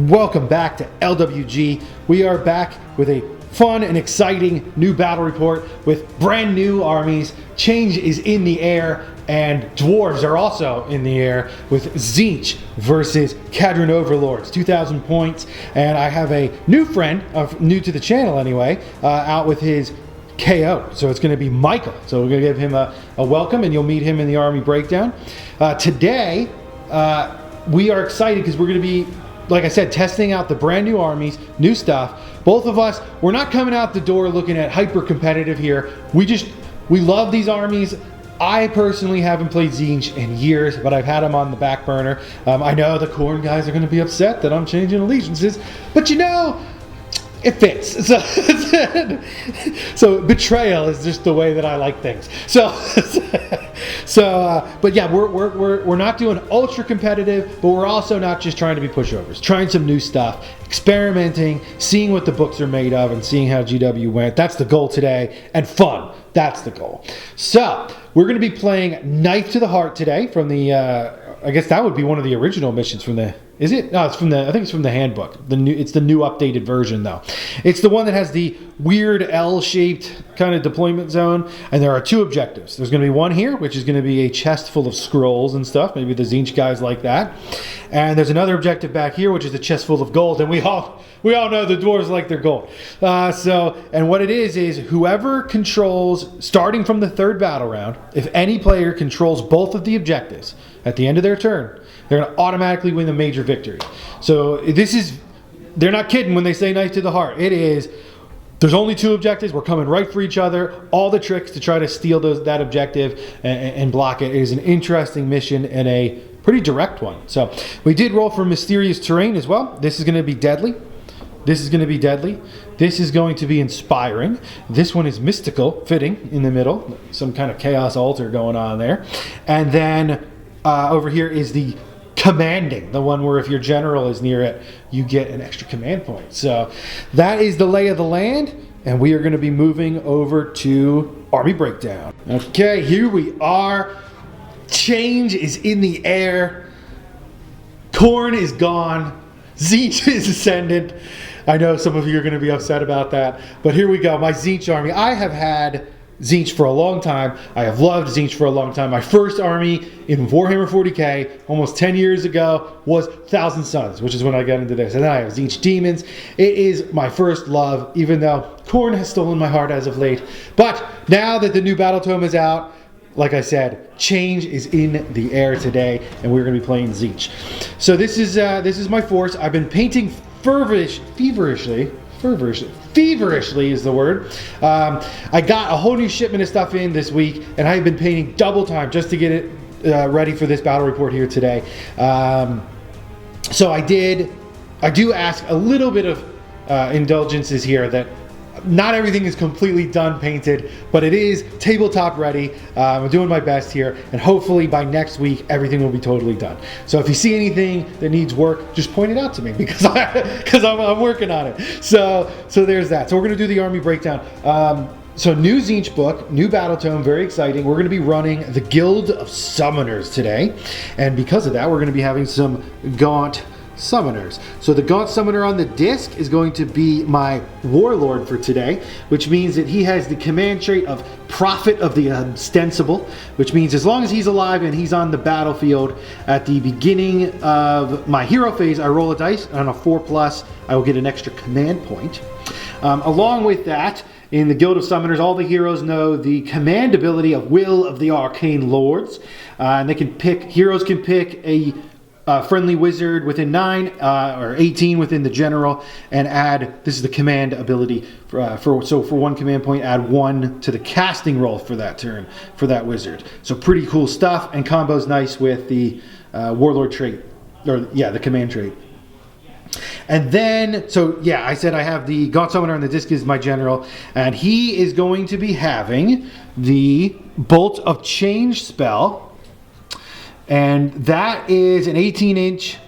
Welcome back to LWG. We are back with a fun and exciting new battle report with brand new armies. Change is in the air, and dwarves are also in the air with Tzeentch versus Kharadron Overlords, 2,000 points. And I have a new friend, new to the channel anyway, out with his KO. So it's going to be Michael. So we're going to give him a welcome, and you'll meet him in the army breakdown. Today, we are excited because we're going to be, like I said, testing out the brand new armies, new stuff. Both of us, we're not coming out the door looking at hyper competitive here. We love these armies. I personally haven't played Tzeentch in years, but I've had them on the back burner. I know the Khorne guys are going to be upset that I'm changing allegiances, but you know, it fits. So betrayal is just the way that I like things. But yeah, we're not doing ultra competitive, but we're also not just trying to be pushovers. Trying some new stuff, experimenting, seeing what the books are made of, and seeing how GW went. That's the goal today, and fun. That's the goal. So we're going to be playing Knife to the Heart today from the. I guess that would be one of the original missions from the. Is it? No, it's from the. I think it's from the handbook. It's the new updated version though. It's the one that has the weird L-shaped kind of deployment zone, and there are two objectives. There's going to be one here, which is going to be a chest full of scrolls and stuff. Maybe the Tzeentch guys like that. And there's another objective back here, which is a chest full of gold. And we all know the dwarves like their gold. And what it is whoever controls, starting from the third battle round, if any player controls both of the objectives at the end of their turn, they're going to automatically win the major victory. So they're not kidding when they say Knife to the Heart. It is, there's only two objectives. We're coming right for each other. All the tricks to try to steal that objective and block it. It is an interesting mission and a pretty direct one. So we did roll for mysterious terrain as well. This is going to be deadly. This is going to be deadly. This is going to be inspiring. This one is mystical, fitting in the middle. Some kind of chaos altar going on there. And then over here is the commanding, the one where if your general is near it, you get an extra command point. So that is the lay of the land, and we are going to be moving over to Army Breakdown. Okay, here we are. Change is in the air. Khorne is gone. Tzeentch is ascendant. I know some of you are going to be upset about that, but here we go. My Tzeentch army. I have had Tzeentch for a long time. I have loved Tzeentch for a long time. My first army in Warhammer 40k almost 10 years ago was Thousand Suns, which is when I got into this. And then I have Tzeentch Demons. It is my first love, even though Khorne has stolen my heart as of late. But now that the new Battle Tome is out, like I said, change is in the air today, and we're going to be playing Tzeentch. So this is my force. I've been painting feverishly is the word. I got a whole new shipment of stuff in this week, and I've been painting double time just to get it ready for this battle report here today. So I do ask a little bit of indulgences here that not everything is completely done painted, but it is tabletop ready. I'm doing my best here, and hopefully by next week everything will be totally done. So if you see anything that needs work, just point it out to me because I'm working on it. So there's that. So we're going to do the army breakdown. So new Tzeentch book, new battle tome, very exciting. We're going to be running the Guild of Summoners today, and because of that, we're going to be having some Gaunt Summoners. So the Gaunt Summoner on the disc is going to be my Warlord for today, which means that he has the command trait of Prophet of the Ostensible, which means as long as he's alive and he's on the battlefield at the beginning of my hero phase, I roll a dice, and on a 4+, I will get an extra command point. Along with that, in the Guild of Summoners, all the heroes know the command ability of Will of the Arcane Lords, and heroes can pick a friendly wizard within 9 or 18 within the general, and add, this is the command ability so for 1 command point, add 1 to the casting roll for that turn for that wizard. So pretty cool stuff, and combos nice with the warlord trait, the command trait. And then, I said I have the Gaunt Summoner on the disc is my general, and he is going to be having the Bolt of Change spell. And that is an 18-inch.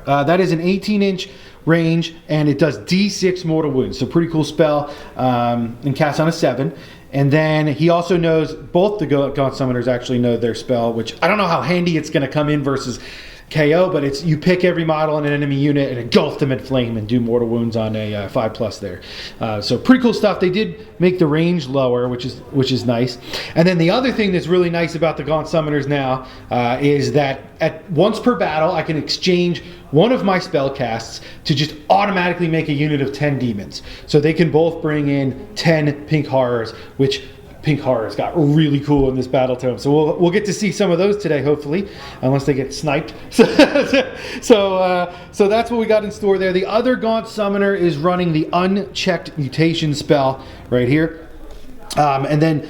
That is an 18-inch range, and it does D6 mortal wounds. So pretty cool spell, and casts on a 7. And then he also knows, both the Gaunt Summoners actually know their spell, which I don't know how handy it's going to come in versus KO, but it's you pick every model in an enemy unit and engulf them in flame and do mortal wounds on a 5+ there. So pretty cool stuff. They did make the range lower, which is nice. And then the other thing that's really nice about the Gaunt Summoners now is that at once per battle, I can exchange one of my spell casts to just automatically make a unit of 10 demons. So they can both bring in 10 pink horrors, which pink horrors got really cool in this battle tome. So we'll get to see some of those today, hopefully, unless they get sniped. So that's what we got in store there. The other Gaunt Summoner is running the unchecked mutation spell right here. And then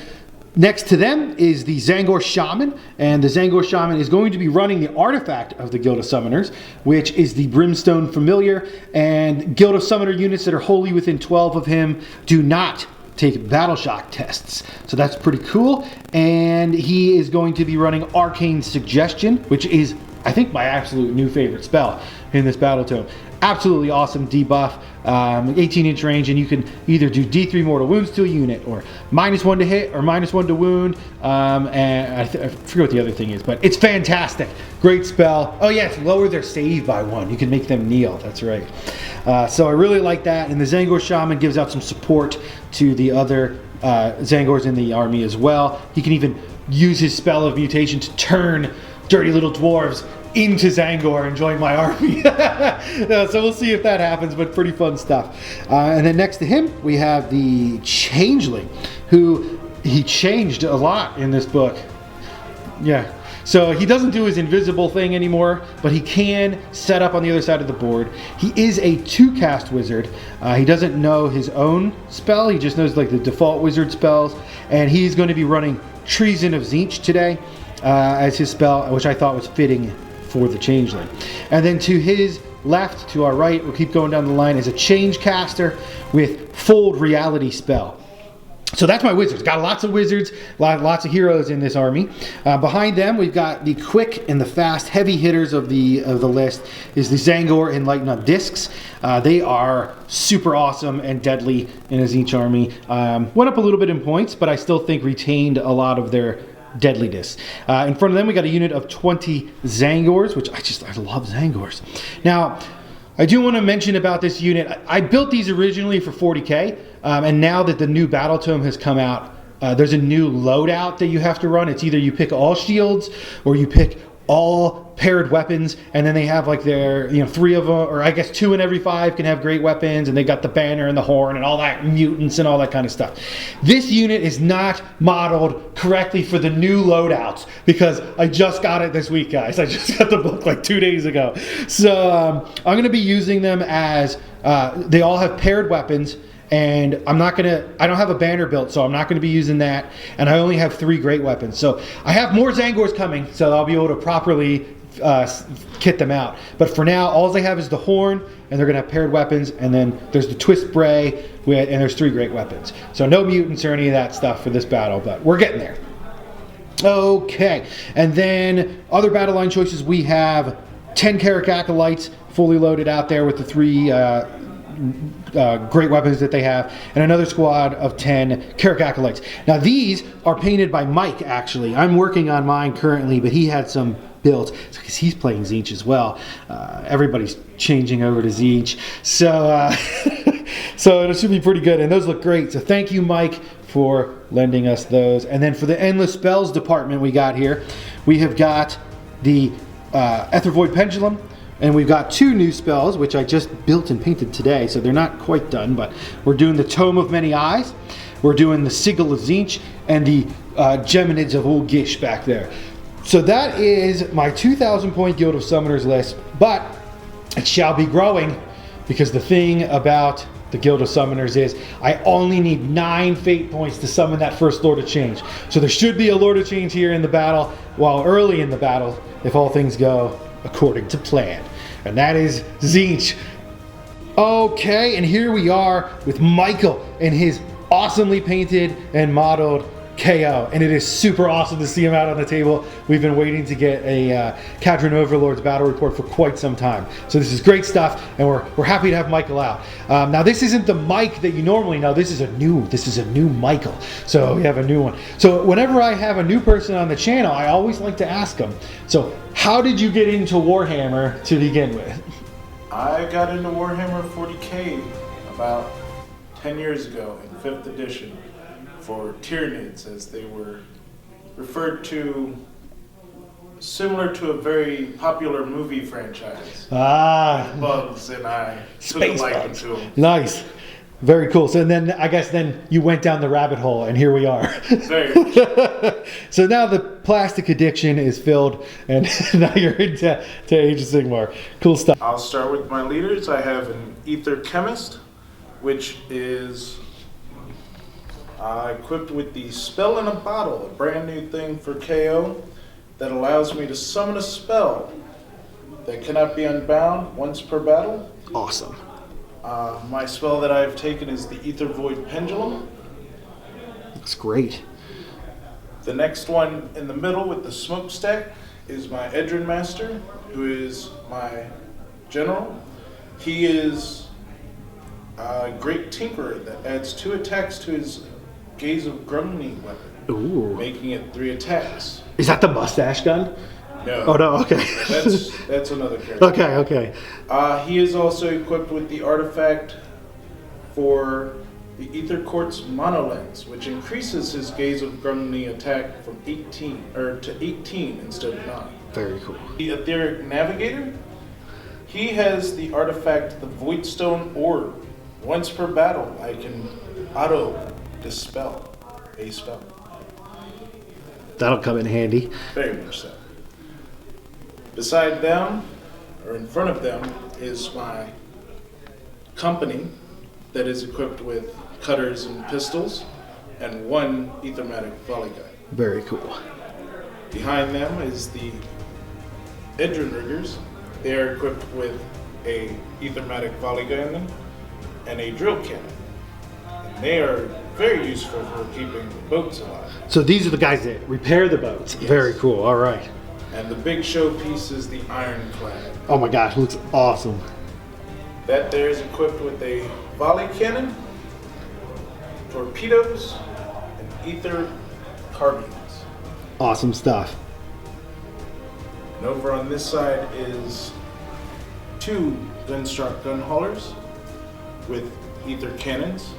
next to them is the Tzaangor Shaman, and the Tzaangor Shaman is going to be running the artifact of the Guild of Summoners, which is the Brimstone Familiar, and Guild of Summoner units that are wholly within 12 of him do not take battle shock tests. So that's pretty cool. And he is going to be running Arcane Suggestion, which is, I think, my absolute new favorite spell in this battle tome. Absolutely awesome debuff, 18-inch range, and you can either do D3 mortal wounds to a unit, or -1 to hit, or -1 to wound, and I forget what the other thing is, but it's fantastic. Great spell. Oh yes, lower their save by 1. You can make them kneel, that's right. So I really like that, and the Tzaangor Shaman gives out some support to the other Tzaangors in the army as well. He can even use his spell of mutation to turn dirty little dwarves into Tzaangor and join my army. So we'll see if that happens, but pretty fun stuff. And then next to him, we have the Changeling, who he changed a lot in this book. Yeah. So he doesn't do his invisible thing anymore, but he can set up on the other side of the board. He is a 2-cast wizard. He doesn't know his own spell. He just knows like the default wizard spells. And he's going to be running Treason of Tzeentch today as his spell, which I thought was fitting for the Changeling. And then to his left, to our right, we'll keep going down the line, is a Change Caster with Fold Reality spell. So that's my wizards. Got lots of wizards, lots of heroes in this army. Behind them, we've got the quick and the fast heavy hitters of the list is the Tzaangor Enlighten on Discs. They are super awesome and deadly in a Tzeentch army. Went up a little bit in points, but I still think retained a lot of their deadliness. In front of them, we got a unit of 20 Tzaangors, which I love Tzaangors. Now, I do want to mention about this unit. I built these originally for 40k, and now that the new battle tome has come out, there's a new loadout that you have to run. It's either you pick all shields or you pick all paired weapons, and then they have like their 3 of them, or I guess 2 in every 5 can have great weapons, and they got the banner and the horn and all that, mutants and all that kind of stuff. This unit is not modeled correctly for the new loadouts because I just got it this week, guys. I just got the book like 2 days ago. So I'm going to be using them as they all have paired weapons. And I don't have a banner built, so I'm not going to be using that. And I only have 3 great weapons. So I have more Tzaangors coming, so I'll be able to properly kit them out. But for now, all they have is the horn, and they're going to have paired weapons. And then there's the Twist Bray, and there's 3 great weapons. So no mutants or any of that stuff for this battle, but we're getting there. Okay, and then other battle line choices, we have 10 Carrick Acolytes fully loaded out there with the 3 great weapons that they have, and another squad of 10 Carrick Acolytes. Now these are painted by Mike, actually. I'm working on mine currently, but he had some builds because he's playing Tzeentch as well. Everybody's changing over to Tzeentch, so so it should be pretty good, and those look great. So thank you, Mike, for lending us those. And then for the Endless Spells department we got here, we have got the Ether Void Pendulum, and we've got 2 new spells, which I just built and painted today, so they're not quite done, but we're doing the Tome of Many Eyes, we're doing the Sigil of Tzeentch, and the Geminids of Ulgish back there. So that is my 2,000 point Guild of Summoners list, but it shall be growing, because the thing about the Guild of Summoners is I only need 9 fate points to summon that first Lord of Change. So there should be a Lord of Change here in the battle, while early in the battle, if all things go according to plan. And that is Tzeentch. Okay, and here we are with Michael and his awesomely painted and modeled KO, and it is super awesome to see him out on the table. We've been waiting to get a Kharadron Overlords battle report for quite some time, so this is great stuff, and we're happy to have Michael out. Now this isn't the Mike that you normally know. This is a new Michael, so we have a new one. So whenever I have a new person on the channel, I always like to ask them, so how did you get into Warhammer to begin with? I got into Warhammer 40k about 10 years ago in 5th edition for Tyranids, as they were referred to, similar to a very popular movie franchise. Bugs, and I took a liking to them. Nice. Very cool. So then I guess then you went down the rabbit hole and here we are. Very much. So now the plastic addiction is filled and now you're into Age of Sigmar. Cool stuff. I'll start with my leaders. I have an Ether Chemist, which is equipped with the Spell in a Bottle, a brand new thing for KO that allows me to summon a spell that cannot be unbound once per battle. Awesome. My spell that I've taken is the Ether Void Pendulum. Looks great. The next one in the middle with the smokestack is my Edrin Master, who is my general. He is a great tinkerer that adds 2 attacks to his Gaze of Grumney weapon, Ooh. making it 3 attacks. Is that the mustache gun? No. Oh no, okay. That's another character. Okay. He is also equipped with the artifact for the Ether Quartz Monolens, which increases his Gaze of Grumney attack from 18 to 18 instead of 9. Very cool. The Etheric Navigator, he has the artifact the Voidstone Orb. Once per battle, I can auto dispel a spell. That'll come in handy. Very much so. Beside them, or in front of them, is my company that is equipped with cutters and pistols and 1 Ethermatic volley gun. Very cool. Behind them is the Edrin Riggers. They are equipped with a Ethermatic volley gun and a drill cannon. And they are very useful for keeping the boats alive. So these are the guys that repair the boats. Yes. Very cool. All right. And the big showpiece is the Ironclad. Oh my gosh, looks awesome. That there is equipped with a volley cannon, torpedoes, and ether carbines. Awesome stuff. And over on this side is 2 gunstruck gun haulers with ether cannons,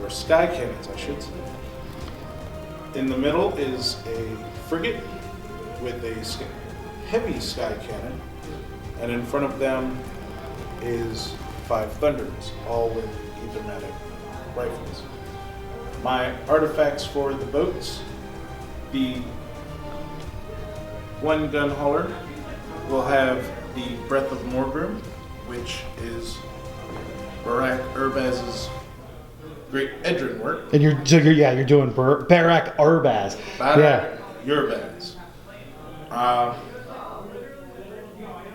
or sky cannons, I should say. In the middle is a frigate with a heavy sky cannon, and in front of them is 5 Thunders, all with Ethermatic rifles. My artifacts for the boats, the 1 gun hauler will have the Breath of Morgrim, which is Barak Urbaz's great Edrin work. And you're doing Barak Urbaz. Barak Urbaz.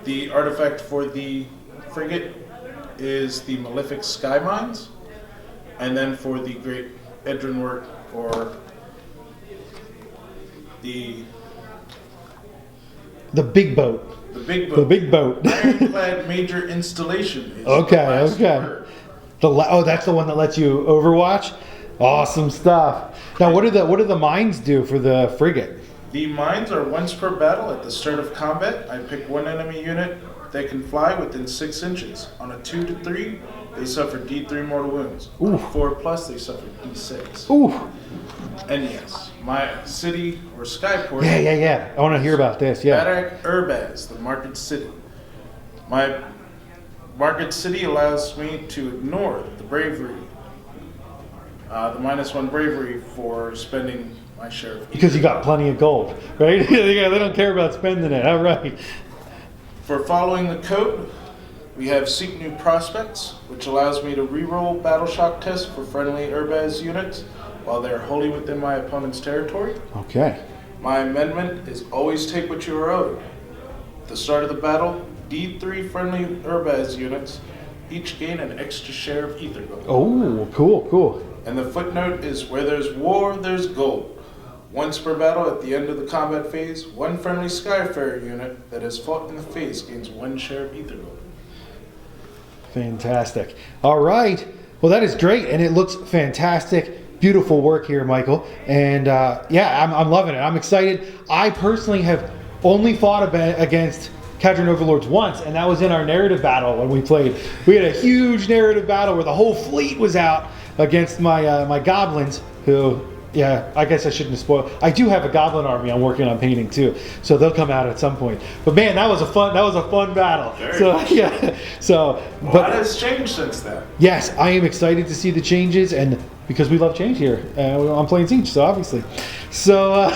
The artifact for the frigate is the Malefic Sky Mines, and then for the great Edrin work for the big boat. The big boat. Ironclad Major Installation. Is okay. That's the one that lets you Overwatch. Awesome stuff. Now, what do the mines do for the frigate? The mines are once per battle at the start of combat. I pick 1 enemy unit that can fly within 6 inches. On a 2 to 3, they suffer D3 mortal wounds. On a 4+, they suffer D6. Ooh. And yes, my city or skyport. Yeah. I want to hear about this. Yeah. Barak Urbaz, the Market City. My Market City allows me to ignore the bravery, the -1 bravery for spending my share of. Because you got plenty of gold, right? They don't care about spending it. All right. For following the code, we have Seek New Prospects, which allows me to reroll battle shock tests for friendly Urbaz units while they're wholly within my opponent's territory. Okay. My amendment is always take what you are owed. At the start of the battle, D3 friendly Urbaz units each gain an extra share of ether gold. Oh, cool. And the footnote is where there's war, there's gold. Once per battle at the end of the combat phase, 1 friendly Skyfarer unit that has fought in the phase gains 1 share of ether gold. Fantastic. All right. Well, that is great, and it looks fantastic. Beautiful work here, Michael. And I'm loving it. I'm excited. I personally have only fought against Kharadron Overlords once, and that was in our narrative battle when we played. We had a huge narrative battle where the whole fleet was out against my my goblins, who, yeah, I guess I shouldn't have spoiled. I do have a goblin army I'm working on painting too, so they'll come out at some point. But man, that was a fun battle. Yeah, so a lot has changed since then. Yes, I am excited to see the changes, and because we love change here, I'm playing Tzeentch, so obviously. So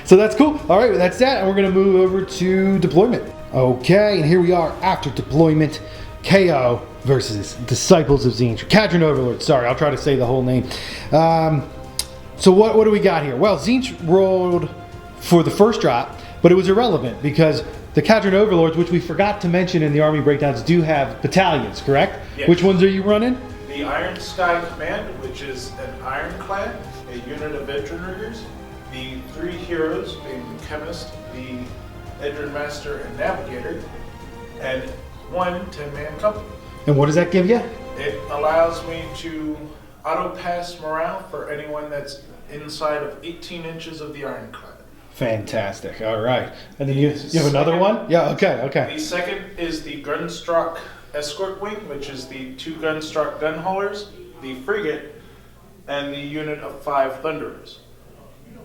so that's cool. All right, that's that, and we're gonna move over to deployment. Okay, and here we are after deployment. KO versus Disciples of Tzeentch. Kharadron Overlords. Sorry, I'll try to say the whole name. So what do we got here? Well, Tzeentch rolled for the first drop, but it was irrelevant because the Kharadron Overlords, which we forgot to mention in the army breakdowns, do have battalions, correct? Yes. Which ones are you running? The Iron Sky Command, which is an ironclad, a unit of veteran riggers, the 3 heroes, being the Chemist, the Edrin Master, and Navigator, and 1 10-man company. And what does that give you? It allows me to auto-pass morale for anyone that's inside of 18 inches of the ironclad. Fantastic. All right. And then you have another one? Yeah, okay. The second is the Gunstruck Escort Wing, which is the 2 Gunstruck gun haulers, the frigate, and the unit of 5 Thunderers.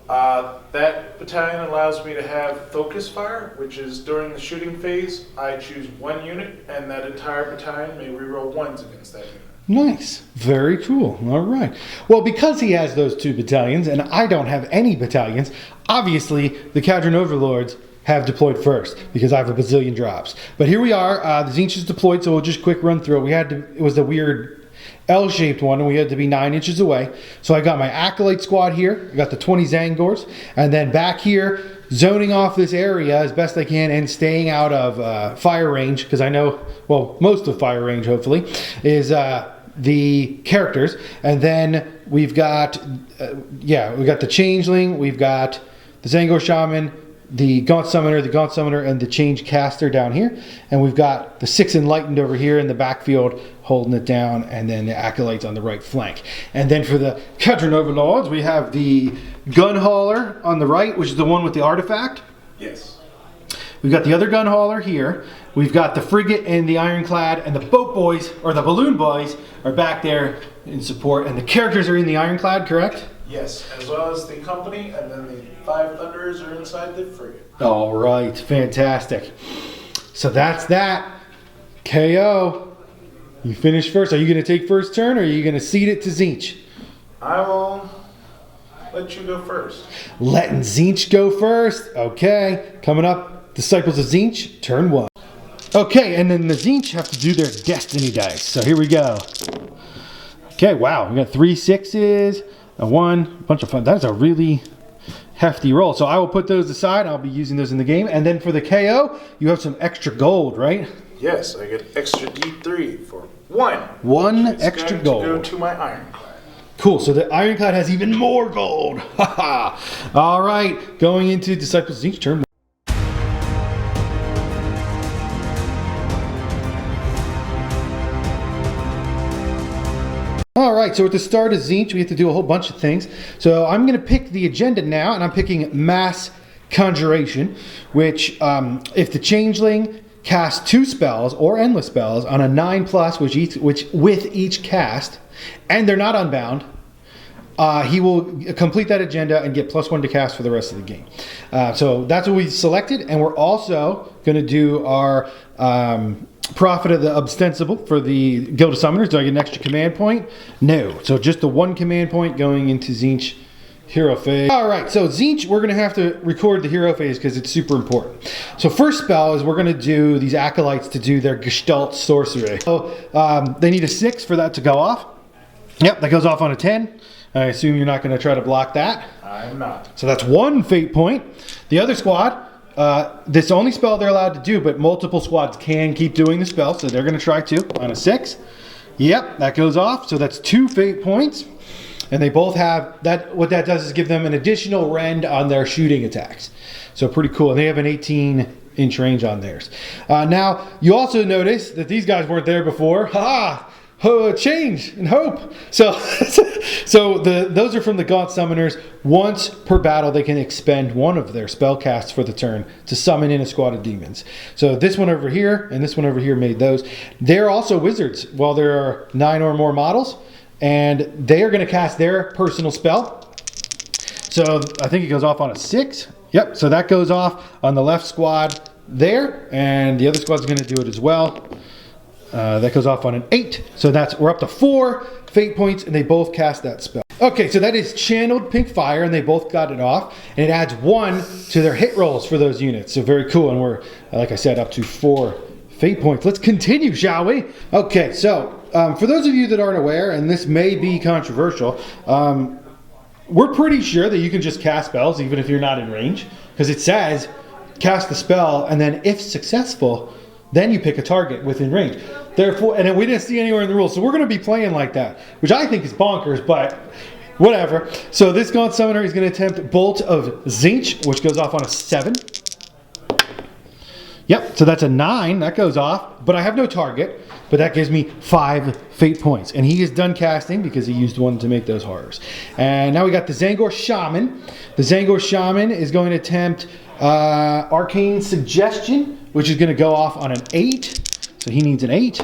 That battalion allows me to have focus fire, which is during the shooting phase, I choose 1 unit, and that entire battalion may reroll 1s against that unit. Nice. Very cool. All right. Well, because he has those 2 battalions, and I don't have any battalions, obviously the Kharadron Overlords have deployed first because I have a bazillion drops. But here we are. The Tzeentch is deployed, so we'll just quick run through it. It was a weird L-shaped one, and we had to be 9 inches away. So I got my Acolyte squad here. I got the 20 Zangors, and then back here, zoning off this area as best I can and staying out of fire range, because I know, well, most of fire range, hopefully, is the characters. And then we've got, we got the Changeling, we've got the Zangor Shaman, the Gaunt Summoner, and the Change Caster down here. And we've got the 6 Enlightened over here in the backfield holding it down, and then the Acolytes on the right flank. And then for the Kharadron Overlords, we have the Gun Hauler on the right, which is the one with the artifact. Yes. We've got the other Gun Hauler here. We've got the Frigate and the Ironclad, and the Boat Boys, or the Balloon Boys, are back there in support. And the characters are in the Ironclad, correct? Yes, as well as the company, and then the 5 Thunderers are inside the frigate. All right, fantastic. So that's that. KO. You finished first. Are you going to take first turn, or are you going to cede it to Tzeentch? I will let you go first. Letting Tzeentch go first. Okay. Coming up, Disciples of Tzeentch, turn 1. Okay, and then the Tzeentch have to do their Destiny dice. So here we go. Okay, wow. We got 3 6s, a 1, a bunch of fun. That's a really hefty roll. So I will put those aside. I'll be using those in the game. And then for the KO, you have some extra gold, right? Yes, I get extra D3 for 1. 1 it's extra going gold. To go to my Ironclad. Cool, so the Ironclad has even more gold. All right, going into Disciples of Tzeentch, turn 1. All right, so at the start of Tzeentch, we have to do a whole bunch of things. So I'm going to pick the agenda now, and I'm picking Mass Conjuration, which if the Changeling casts 2 spells or endless spells on a 9+, which with each cast, and they're not unbound, he will complete that agenda and get +1 to cast for the rest of the game. So that's what we selected, and we're also going to do our Prophet of the Ostensible for the Guild of Summoners. Do I get an extra command point? No. So just the 1 command point going into Tzeentch hero phase. All right, so Tzeentch, we're going to have to record the hero phase because it's super important. So first spell is we're going to do these Acolytes to do their Gestalt sorcery. So they need a 6 for that to go off. Yep, that goes off on a 10. I assume you're not going to try to block that. I'm not. So that's 1 fate point. The other squad, this is the only spell they're allowed to do, but multiple squads can keep doing the spell, so they're going to try to on a 6. Yep, that goes off. So that's 2 fate points. And they both have that. What that does is give them an additional rend on their shooting attacks. So pretty cool. And they have an 18-inch range on theirs. Now, you also notice that these guys weren't there before. Ha! change and hope. So, those are from the Gaunt Summoners. Once per battle, they can expend one of their spell casts for the turn to summon in a squad of demons. So this one over here and this one over here made those. They're also wizards. Well, there are 9 or more models, and they are going to cast their personal spell. So I think it goes off on a 6. Yep. So that goes off on the left squad there, and the other squad's going to do it as well. That goes off on an 8. So we're up to 4 fate points, and they both cast that spell. Okay, so that is channeled pink fire, and they both got it off, and it adds 1 to their hit rolls for those units. So very cool, and we're, like I said, up to 4 fate points. Let's continue, shall we? Okay, so for those of you that aren't aware, and this may be controversial, we're pretty sure that you can just cast spells even if you're not in range, because it says cast the spell, and then if successful, then you pick a target within range. Therefore, and we didn't see anywhere in the rules, so we're going to be playing like that, which I think is bonkers, but whatever. So this Gaunt Summoner is going to attempt Bolt of Tzeentch, which goes off on a 7. Yep, so that's a 9. That goes off, but I have no target, but that gives me 5 fate points. And he is done casting because he used 1 to make those horrors. And now we got the Zangor Shaman. The Zangor Shaman is going to attempt Arcane Suggestion, which is going to go off on an 8. So he needs an 8.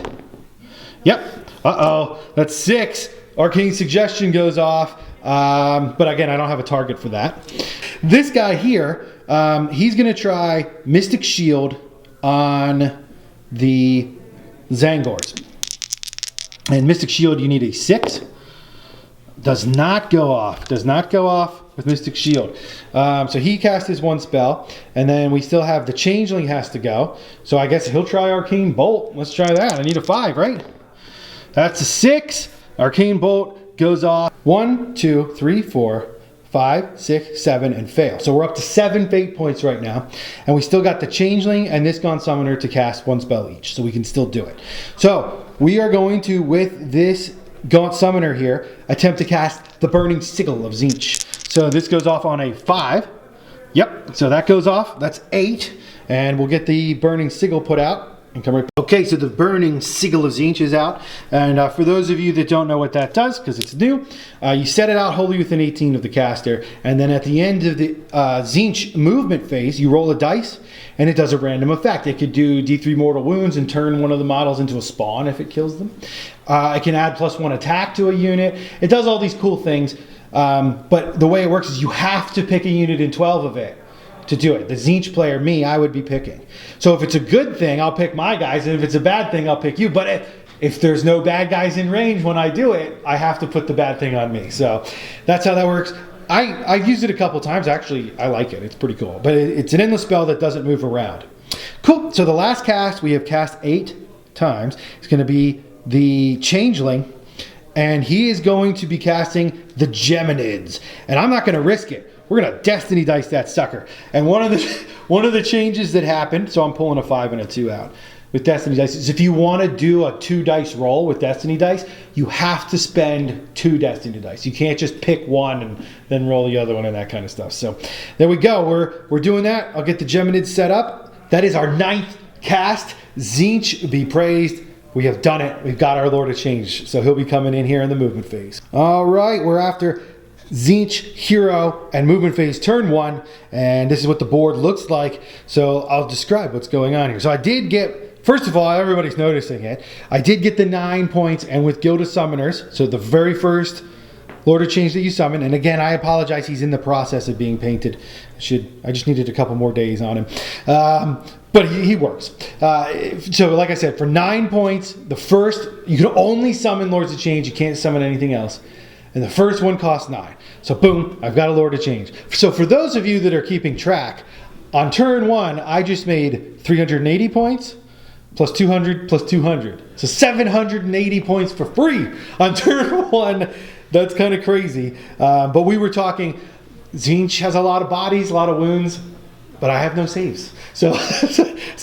Yep. Uh-oh. That's 6. Arcane Suggestion goes off. But again, I don't have a target for that. This guy here, he's going to try Mystic Shield on the Zangors. And Mystic Shield, you need a 6. Does not go off. Does not go off with Mystic Shield. So he cast his 1 spell, and then we still have the Changeling has to go. So I guess he'll try Arcane Bolt. Let's try that. I need a 5, right? That's a 6. Arcane Bolt goes off. 1, 2, 3, 4, 5, 6, 7, and fail. So we're up to 7 fate points right now, and we still got the Changeling and this Gaunt Summoner to cast 1 spell each, so we can still do it. So we are going to, with this Gaunt Summoner here, attempt to cast the Burning Sigil of Tzeentch. So this goes off on a 5. Yep, so that goes off. That's 8. And we'll get the Burning Sigil put out and come right back. Okay, so the Burning Sigil of Tzeentch is out. And for those of you that don't know what that does, because it's new, you set it out wholly within 18 of the caster. And then at the end of the Tzeentch movement phase, you roll a dice, and it does a random effect. It could do D3 mortal wounds and turn one of the models into a spawn if it kills them. It can add +1 attack to a unit. It does all these cool things. But the way it works is you have to pick a unit in 12 of it to do it. The Tzeentch player, me, I would be picking. So if it's a good thing, I'll pick my guys, and if it's a bad thing, I'll pick you. But if there's no bad guys in range when I do it, I have to put the bad thing on me. So that's how that works. I've used it a couple times. Actually, I like it. It's pretty cool. But it's an endless spell that doesn't move around. Cool. So the last cast, we have cast 8 times. It's going to be the Changeling. And he is going to be casting the Geminids. And I'm not going to risk it. We're going to Destiny Dice that sucker. And one of the changes that happened, so I'm pulling a 5 and a 2 out with Destiny Dice, is if you want to do a 2 dice roll with Destiny Dice, you have to spend 2 Destiny Dice. You can't just pick one and then roll the other one and that kind of stuff. So there we go. We're doing that. I'll get the Geminids set up. That is our 9th cast. Tzeentch be praised. We have done it. We've got our Lord of Change. So he'll be coming in here in the movement phase. All right, we're after Tzeentch, Hero, and movement phase turn 1. And this is what the board looks like. So I'll describe what's going on here. So I did get, first of all, everybody's noticing it. I did get the 9 points, and with Guild of Summoners, so the very first Lord of Change that you summon. And again, I apologize. He's in the process of being painted. I just needed a couple more days on him. But he works. So like I said, for 9 points, the first, you can only summon Lords of Change. You can't summon anything else. And the first one costs 9. So boom, I've got a Lord of Change. So for those of you that are keeping track, on turn 1, I just made 380 points, plus 200, plus 200. So 780 points for free on turn 1. That's kind of crazy. But we were talking, Tzeentch has a lot of bodies, a lot of wounds, but I have no saves. So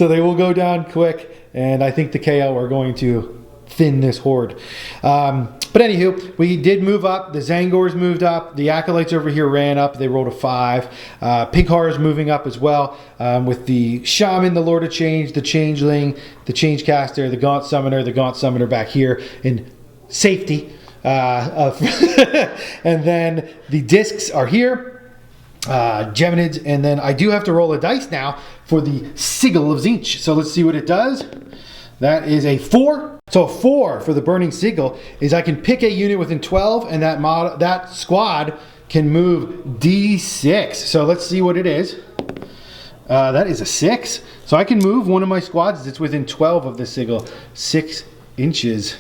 they will go down quick, and I think the KO are going to thin this horde. But anywho, we did move up. The Zangors moved up. The Acolytes over here ran up. They rolled a 5. Pink Horror is moving up as well, with the Shaman, the Lord of Change, the Changeling, the Changecaster, the Gaunt Summoner back here in safety. And then the discs are here, Geminids, and then I do have to roll a dice now for the Sigil of Tzeentch. So let's see what it does. That is a 4. So a 4 for the Burning Sigil is I can pick a unit within 12, and that squad can move D6. So let's see what it is. That is a 6. So I can move one of my squads that's within 12 of the Sigil 6 inches.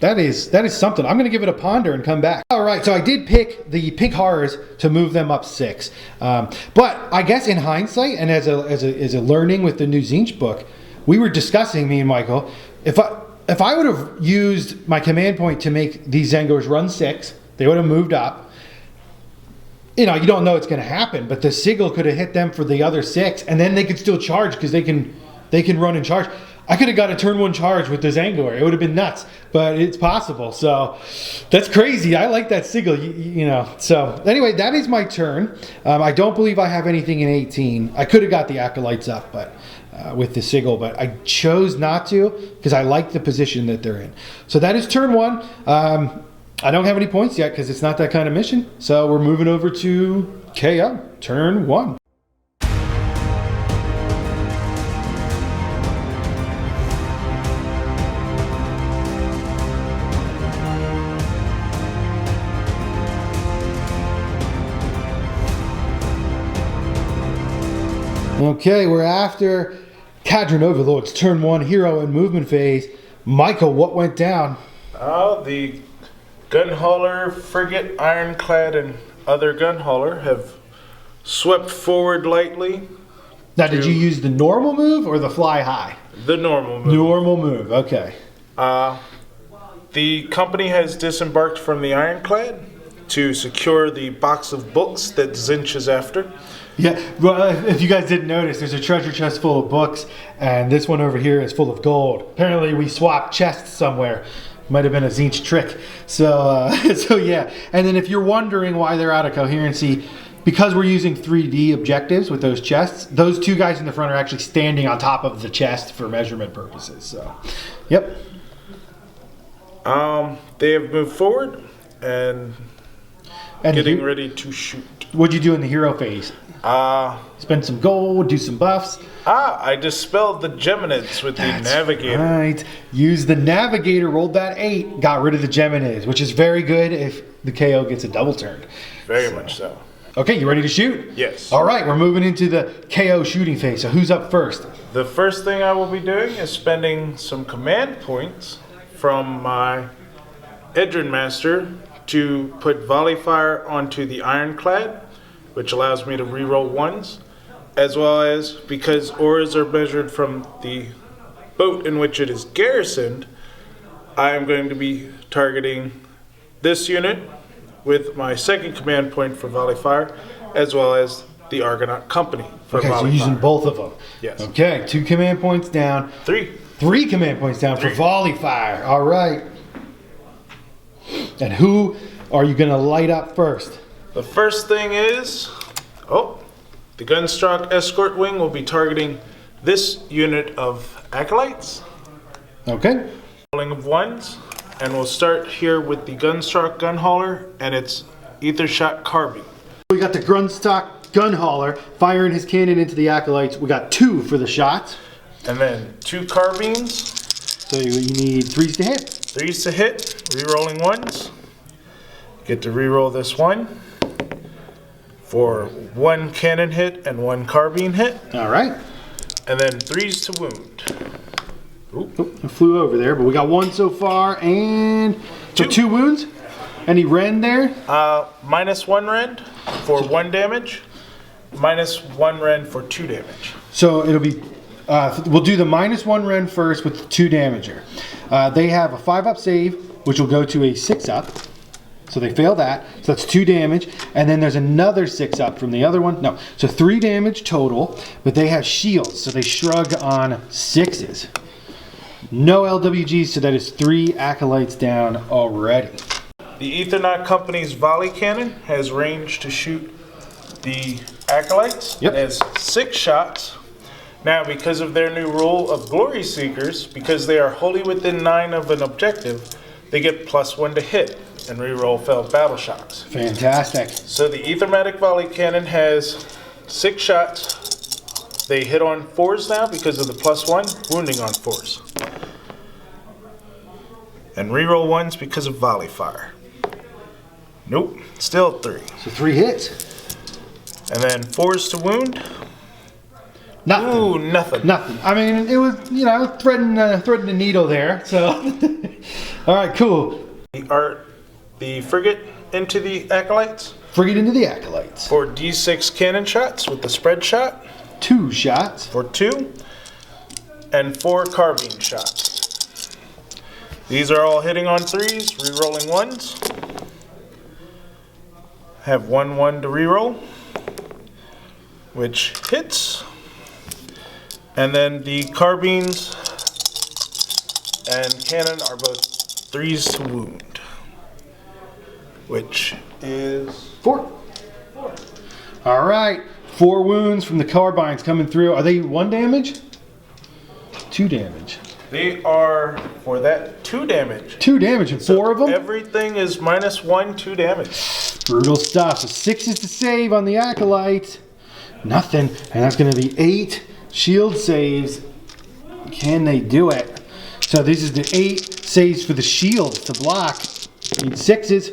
That is something. I'm going to give it a ponder and come back. All right, so I did pick the pink horrors to move them up 6. But I guess in hindsight and as a learning with the new Tzeentch book, we were discussing, me and Michael, if I would have used my command point to make these Zengors run 6, they would have moved up. You know, you don't know it's going to happen, but the Sigil could have hit them for the other 6, and then they could still charge because they can run and charge. I could have got a turn 1 charge with the Zangor. It would have been nuts, but it's possible. So that's crazy. I like that Sigil, you know. So anyway, that is my turn. I don't believe I have anything in 18. I could have got the Acolytes up, but with the Sigil, but I chose not to because I like the position that they're in. So that is turn 1. I don't have any points yet because it's not that kind of mission. So we're moving over to KO, turn 1. Okay, we're after Kharadron Overlords, turn 1, hero and movement phase. Michael, what went down? The gunhauler, frigate, ironclad, and other gunhauler have swept forward lightly. Now, did you use the normal move or the fly high? The normal move. Normal move, okay. The company has disembarked from the ironclad to secure the box of books that Tzeentch is after. Yeah, well, if you guys didn't notice, there's a treasure chest full of books, and this one over here is full of gold. Apparently, we swapped chests somewhere. Might have been a Tzeentch trick. So yeah. And then if you're wondering why they're out of coherency, because we're using 3D objectives with those chests, those 2 guys in the front are actually standing on top of the chest for measurement purposes. So, yep. They have moved forward and getting ready to shoot. What'd you do in the hero phase? Spend some gold, do some buffs. I dispelled the Geminids with the Navigator. Right. Use the Navigator, rolled that 8, got rid of the Geminids, which is very good if the KO gets a double turn. Very much so. Okay, you ready to shoot? Yes. All right, we're moving into the KO shooting phase. So who's up first? The first thing I will be doing is spending some command points from my Edrin Master to put volley fire onto the ironclad, which allows me to reroll 1s, as well as, because auras are measured from the boat in which it is garrisoned, I am going to be targeting this unit with my second command point for volley fire, as well as the Argonaut Company for volley fire. Okay, so using both of them. Yes. Okay, 2 command points down. 3. 3 command points down for volley fire. All right. And who are you going to light up first? The first thing is, the Gunstock Escort Wing will be targeting this unit of Acolytes. Okay. Rolling of 1s, and we'll start here with the Gunstock Gunhauler and its Ether Shot Carbine. We got the Gunstock Gunhauler firing his cannon into the Acolytes. We got 2 for the shots. And then 2 carbines. So you need 3s to hit. 3s to hit, re-rolling 1s. Get to re-roll this one for 1 cannon hit and 1 carbine hit. All right. And then 3s to wound. It flew over there, but we got 1 so far, and so 2 wounds. Any rend there? -1 rend for 1 damage, -1 rend for 2 damage. So it'll be, we'll do the -1 rend first with the 2 damager. They have a 5-up save, which will go to a 6-up. So they fail that. So that's 2 damage. And then there's another 6-up from the other one. No. So 3 damage total. But they have shields. So they shrug on 6s. No LWGs. So that is 3 Acolytes down already. The Ethernaut Company's volley cannon has range to shoot the Acolytes. Yep. It has 6 shots. Now, because of their new rule of Glory Seekers, because they are wholly within 9 of an objective, they get +1 to hit and reroll failed battle shocks. Fantastic. So the Aethermatic Volley Cannon has 6 shots. They hit on 4s now because of the +1, wounding on 4s. And reroll 1s because of volley fire. Nope, still 3. So 3 hits. And then 4s to wound. Nothing. Ooh, nothing. Nothing. I mean, it was, you know, threading the needle there. So, all right, cool. The frigate into the acolytes. Frigate into the acolytes. For D6 cannon shots with the spread shot. 2 shots. For 2. And 4 carbine shots. These are all hitting on 3s, rerolling 1s. Have 1/1 to reroll, which hits. And then the carbines and cannon are both 3s to wound, which is 4. All right, 4 wounds from the carbines coming through. Are they 1 damage? 2 damage. They are, for that, 2 damage. 2 damage and 4 of them? Everything is -1, 2 damage. Brutal stuff. So 6s to save on the acolyte. Nothing. And that's going to be 8 shield saves. Can they do it? So this is the 8 saves for the shield to block. Need 6s.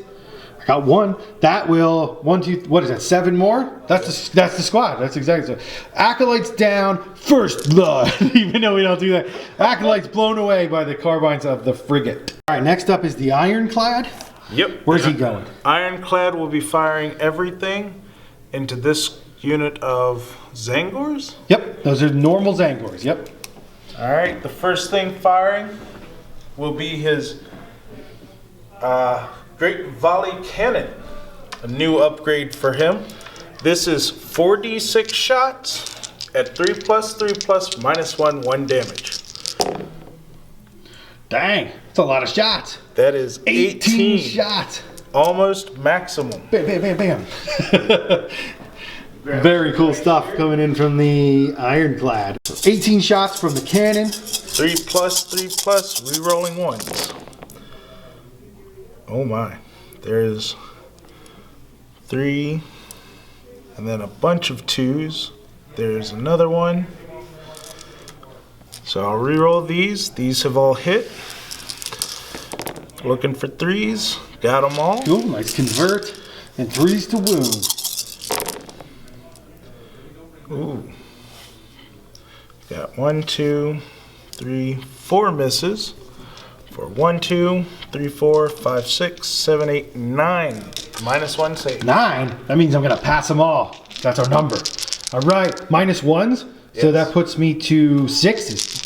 I got 1. That will 1, 2. What is that? 7 more? That's the squad. That's exactly so. Acolytes down. First blood. Even though we don't do that. Acolytes blown away by the carbines of the frigate. All right. Next up is the Ironclad. Yep. Where's he going? Ironclad will be firing everything into this unit of Zangors. Yep. Those are normal Zangors. Yep. All right. The first thing firing will be his Great Volley Cannon, a new upgrade for him. This is 4d6 shots at 3+, 3+, -1, 1 damage. Dang, that's a lot of shots. That is 18 shots. Almost maximum. Bam, bam, bam, bam. Very cool stuff coming in from the Ironclad. 18 shots from the cannon. 3+, 3+, rerolling 1s. Oh my, there's 3, and then a bunch of 2s. There's another one. So I'll reroll these. These have all hit. Looking for 3s. Got them all. Cool, nice convert. And 3s to wound. Ooh. Got 1, 2, 3, 4 misses. For 1, 2, 3, 4, 5, 6, 7, 8, 9. -1 save. 9? That means I'm going to pass them all. That's our number. All right, -1s. So Yes. that puts me to 6s.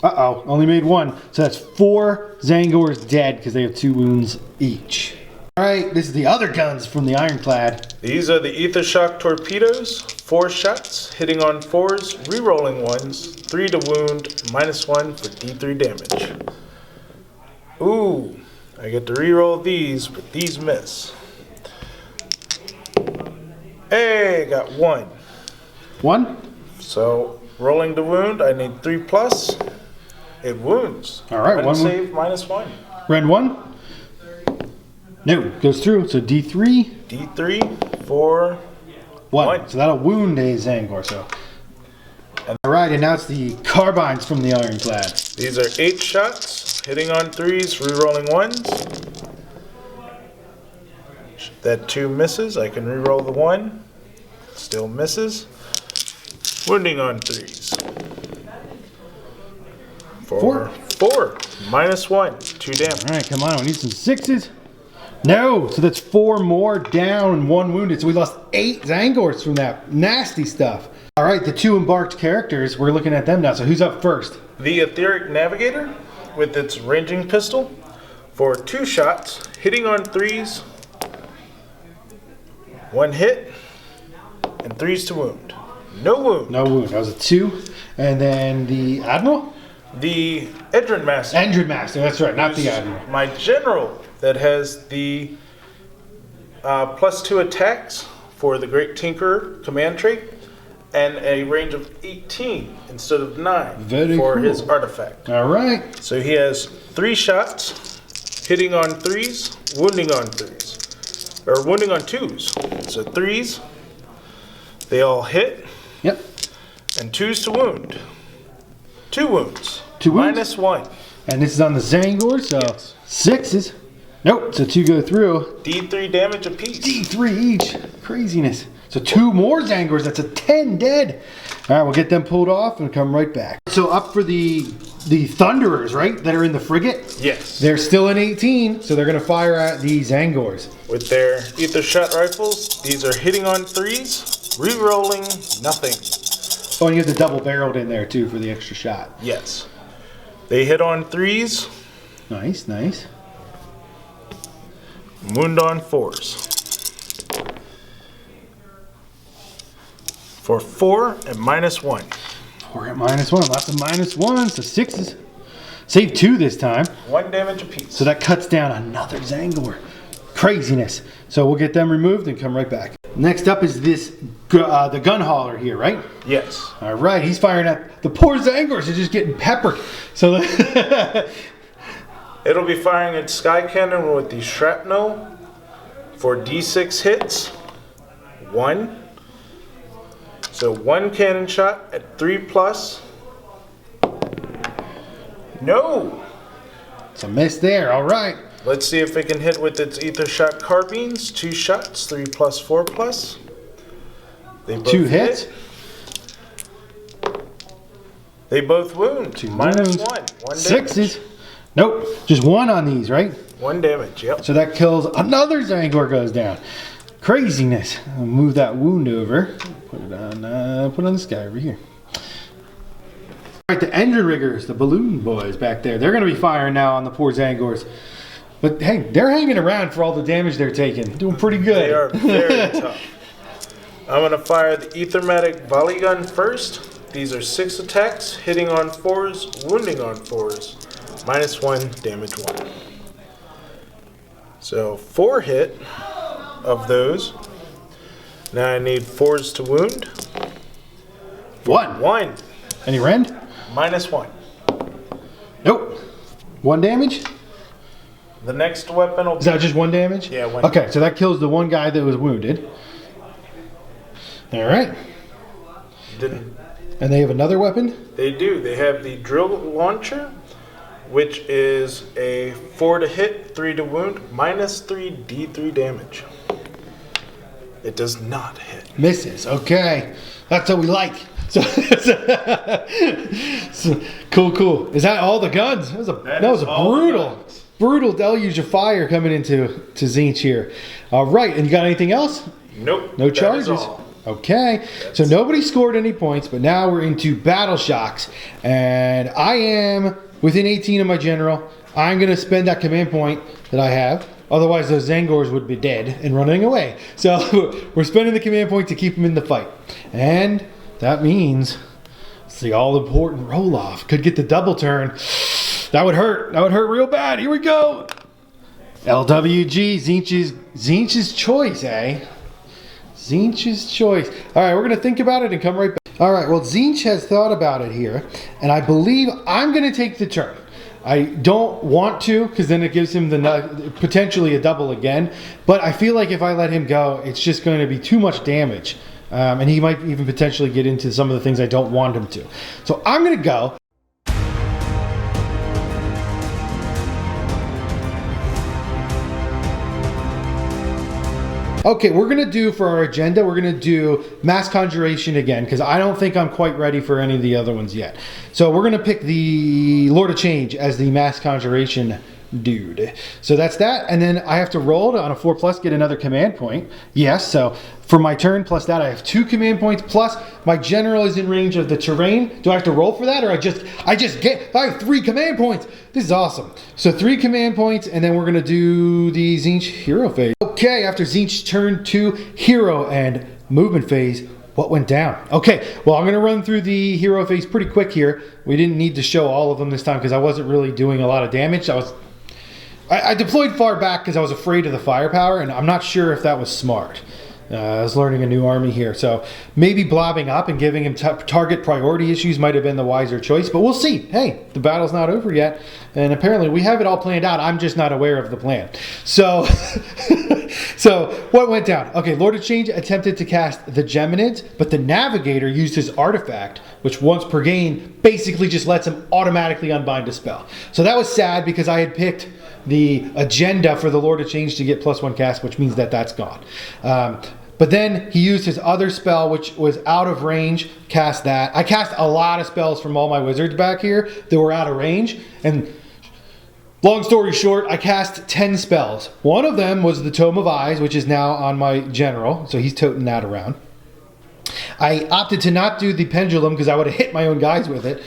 Uh-oh, only made 1. So that's 4 Zangors dead because they have 2 wounds each. All right, this is the other guns from the Ironclad. These are the Ether Shock Torpedoes. 4 shots, hitting on 4s, rerolling 1s, 3 to wound, -1 for D3 damage. Ooh, I get to reroll these, but these miss. Hey, got 1. 1? So, rolling to wound, I need 3+. It wounds. All right, 1 one save, -1. Red 1? No, goes through. So D3. D3, 4, 1. One. So that'll wound a Zangor. So. All right, and now it's the carbines from the Ironclad. These are 8 shots, hitting on 3s, rerolling 1s. That 2 misses. I can reroll the 1. Still misses. Wounding on 3s. 4. -1. 2 damage. All right, come on. We need some 6s. No, so that's 4 more down and 1 wounded. So we lost 8 Zangors from that nasty stuff. All right, the 2 embarked characters, we're looking at them now. So who's up first? The Etheric Navigator with its ranging pistol for 2 shots, hitting on 3s, 1 hit, and 3s to wound. No wound. No wound. That was a 2. And then the Admiral? The Edrin Master. Endred Master, that's right, not the Admiral. My general that has the +2 attacks for the Great Tinkerer command trait, and a range of 18 instead of 9 Very for cool. his artifact. All right. So he has 3 shots, hitting on 3s, wounding on 3s, or wounding on 2s. So 3s, they all hit, Yep. and 2s to wound. 2 wounds. 2 wounds? -1. And this is on the Zangor, so Yes. 6s. Nope, so 2 go through. D3 damage apiece. D3 each. Craziness. So 2 more Zangors, that's a 10 dead. All right, we'll get them pulled off and come right back. So up for the Thunderers, right, that are in the frigate? Yes. They're still in 18, so they're gonna fire at the Zangors. With their ether shot rifles, these are hitting on 3s, re-rolling nothing. Oh, and you have the double barreled in there too for the extra shot. Yes. They hit on 3s, Nice, nice. wound on 4s. For 4 and -1. We're at -1, lots of -1s, so 6s. Save 2 this time. 1 damage apiece. So that cuts down another Zangor. Craziness. So we'll get them removed and come right back. Next up is this, the gun hauler here, right? Yes. All right, he's firing at the poor Zangors. They're just getting peppered. So It'll be firing its sky cannon with the shrapnel for D6 hits. 1. So 1 cannon shot at 3+. No! it's a miss there. All right. Let's see if it can hit with its ether shot carbines. 2 shots, 3+, 4+. They both 2 hits. hit. They both wound. 2 -1. wounds. 1 6s. damage. Nope, just 1 on these, right? 1 damage, yep. So that kills another Zangor goes down. Craziness. I'll move that wound over. Put it on this guy over here. All right, the engine riggers, the balloon boys back there. They're going to be firing now on the poor Zangors. But hey, they're hanging around for all the damage they're taking. Doing pretty good. They are very tough. I'm going to fire the Ethermatic volley gun first. These are 6 attacks, hitting on 4s, wounding on 4s. -1, damage 1. So 4 hit of those. Now I need 4s to wound. 1. 1. Any rend? -1. Nope. 1 damage? The next weapon will Is that just 1 damage? Yeah, 1. Okay, so that kills the one guy that was wounded. All right. Didn't. And they have another weapon? They do. They have the drill launcher, which is a 4 to hit, 3 to wound, -3 D3 damage. It does not hit. Misses. Okay. That's what we like. So, cool. Is that all the guns? That was a all the brutal, guns. brutal deluge of fire coming into Tzeentch here. All right. And you got anything else? Nope. No that is charges. all. Okay, so nobody scored any points, but now we're into battle shocks, and I am within 18 of my general. I'm going to spend that command point that I have. Otherwise, those Zangors would be dead and running away. So we're spending the command point to keep them in the fight, and that means it's the all-important roll-off. Could get the double turn. That would hurt. That would hurt real bad. Here we go. LWG, Tzeentch's choice, eh? Tzeentch's choice. All right, we're going to think about it and come right back. All right, well, Tzeentch has thought about it here, and I believe I'm going to take the turn. I don't want to, because then it gives him potentially a double again, but I feel like if I let him go, it's just going to be too much damage, and he might even potentially get into some of the things I don't want him to. So I'm going to go. Okay, we're going to do for our agenda, we're going to do Mass Conjuration again, because I don't think I'm quite ready for any of the other ones yet. So we're going to pick the Lord of Change as the Mass Conjuration dude. So that's that, and then I have to roll on a 4+, get another command point. Yes, so for my turn plus that, I have 2 command points, plus my general is in range of the terrain. Do I have to roll for that, or I have 3 command points? This is awesome. So 3 command points, and then we're going to do the Tzeentch hero phase. Okay, after Tzeentch turn 2 hero and movement phase, what went down? Okay, well, I'm going to run through the hero phase pretty quick here. We didn't need to show all of them this time because I wasn't really doing a lot of damage. I deployed far back because I was afraid of the firepower, and I'm not sure if that was smart. I was learning a new army here. So maybe blobbing up and giving him target priority issues might have been the wiser choice, but we'll see. Hey, the battle's not over yet. And apparently we have it all planned out. I'm just not aware of the plan. So, so what went down? Okay, Lord of Change attempted to cast the Geminids, but the Navigator used his artifact, which once per game basically just lets him automatically unbind a spell. So that was sad because I had picked the agenda for the Lord of Change to get +1 cast, which means that that's gone. But then he used his other spell, which was out of range, cast that. I cast a lot of spells from all my wizards back here that were out of range. And long story short, I cast 10 spells. One of them was the Tome of Eyes, which is now on my general. So he's toting that around. I opted to not do the pendulum because I would have hit my own guys with it.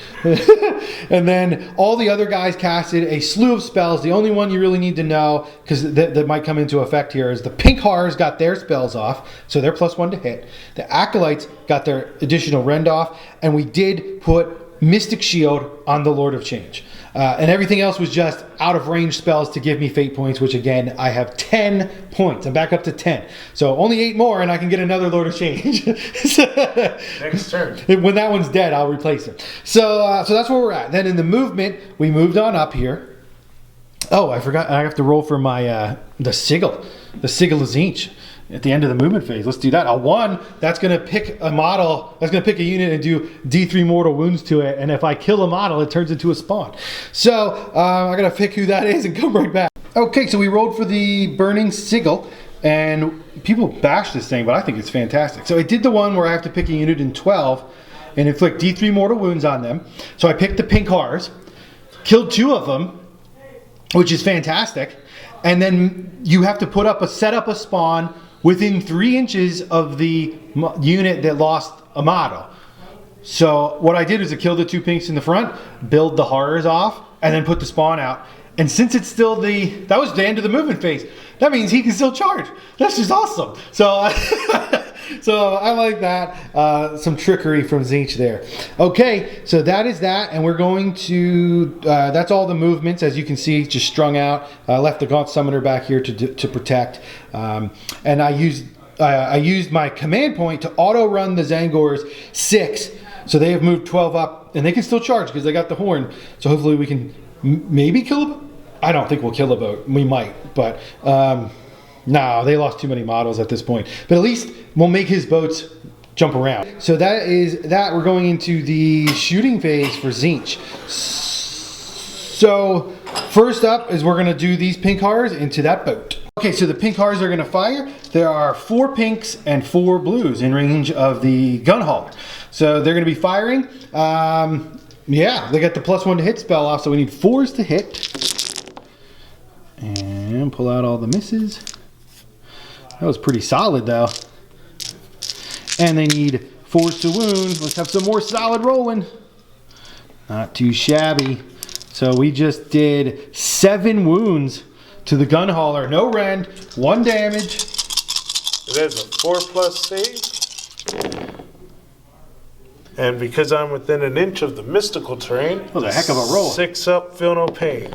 And then all the other guys casted a slew of spells. The only one you really need to know, because that might come into effect here, is the Pink Horrors got their spells off, so they're +1 to hit. The Acolytes got their additional rend off, and we did put Mystic Shield on the Lord of Change. And everything else was just out of range spells to give me fate points, which again, I have 10 points. I'm back up to 10. So only 8 more and I can get another Lord of Change. Next turn. When that one's dead, I'll replace him. So that's where we're at. Then in the movement, we moved on up here. Oh, I forgot. I have to roll for my the sigil of Tzeentch. At the end of the movement phase. Let's do that. A 1, that's going to pick a model, that's going to pick a unit and do D3 mortal wounds to it. And if I kill a model, it turns into a spawn. So I got to pick who that is and come right back. Okay, so we rolled for the Burning Sigil. And people bash this thing, but I think it's fantastic. So it did the one where I have to pick a unit in 12 and inflict D3 mortal wounds on them. So I picked the Pink Horrors, killed 2 of them, which is fantastic. And then you have to set up a spawn within 3 inches of the unit that lost a model. So what I did is I killed the 2 pinks in the front, build the horrors off, and then put the spawn out. And since it's still that was the end of the movement phase, that means he can still charge. That's just awesome. So, so I like that. Some trickery from Tzeentch there. Okay, so that is that, and we're going to, that's all the movements, as you can see, just strung out. I left the Gaunt Summoner back here to protect. And I used my command point to auto-run the Zangors 6, so they have moved 12 up, and they can still charge because they got the horn. So hopefully we can maybe kill a boat. I don't think we'll kill a boat. We might, but no, they lost too many models at this point. But at least we'll make his boats jump around. So that is that. We're going into the shooting phase for Tzeentch. So first up is we're going to do these Pink Horrors into that boat. Okay, so the Pink Horrors are going to fire. There are 4 pinks and 4 blues in range of the gun hauler. So they're going to be firing. Yeah, they got the +1 to hit spell off, so we need 4s to hit. And pull out all the misses. That was pretty solid though. And they need 4s to wound. Let's have some more solid rolling. Not too shabby. So we just did 7 wounds to the gun hauler. No rend, 1 damage. It is a 4+ save. And because I'm within an inch of the mystical terrain, that was a heck of a roll. 6 up, feel no pain.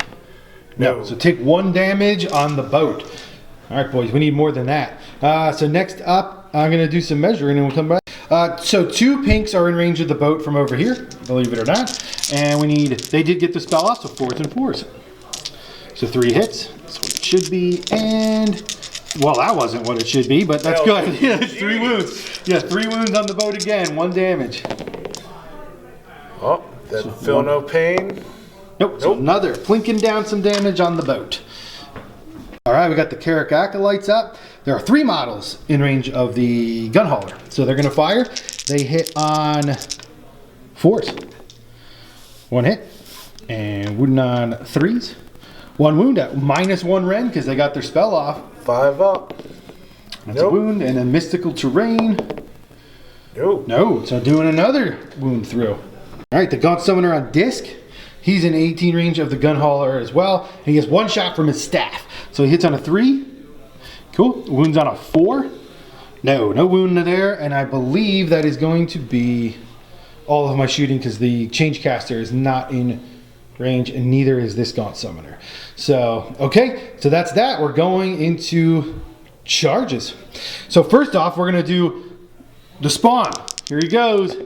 No. So take 1 damage on the boat. All right, boys, we need more than that. So next up, I'm going to do some measuring and we'll come back. So 2 pinks are in range of the boat from over here, believe it or not. And they did get the spell off, so 4s and 4s. So 3 hits, that's what it should be. And, well, that wasn't what it should be, but that's good. Yeah, 3 wounds. Yeah, 3 wounds on the boat again, 1 damage. Oh, that feel no pain. Nope. So another flinking down some damage on the boat. All right, we got the Carrick Acolytes up. There are 3 models in range of the gun hauler. So they're going to fire. They hit on 4s. 1 hit. And wound on 3s. 1 wound at -1 rend because they got their spell off. 5 up. That's a wound. And then mystical terrain. No. So doing another wound through. All right, the Gaunt Summoner on disc. He's in 18 range of the gun hauler as well. And he has 1 shot from his staff. So he hits on a 3. Cool. Wounds on a 4. No wound there. And I believe that is going to be all of my shooting because the Change Caster is not in range and neither is this Gaunt Summoner. So, okay. So that's that. We're going into charges. So first off, we're going to do the spawn. Here he goes.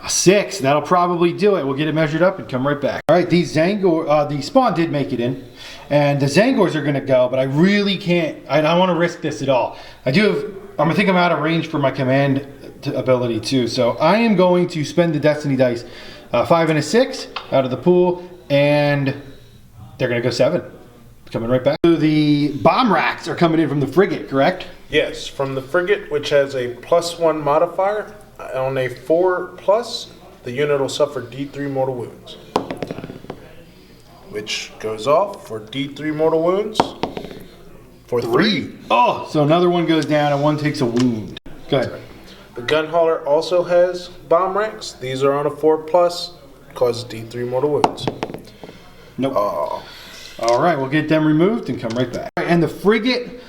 A 6. That'll probably do it. We'll get it measured up and come right back. All right, these the spawn did make it in. And the Zangors are going to go, but I really can't. I don't want to risk this at all. I think I'm out of range for my command ability too. So I am going to spend the Destiny dice. 5 and a 6 out of the pool, and they're going to go 7. Coming right back. So the bomb racks are coming in from the frigate, correct? Yes, from the frigate, which has a +1 modifier. On a 4+, the unit will suffer D3 mortal wounds, which goes off for D3 mortal wounds for 3. Oh, so another one goes down and one takes a wound. Go ahead. The gun hauler also has bomb racks. These are on a 4+, causes D3 mortal wounds. Nope. All right, we'll get them removed and come right back. And the frigate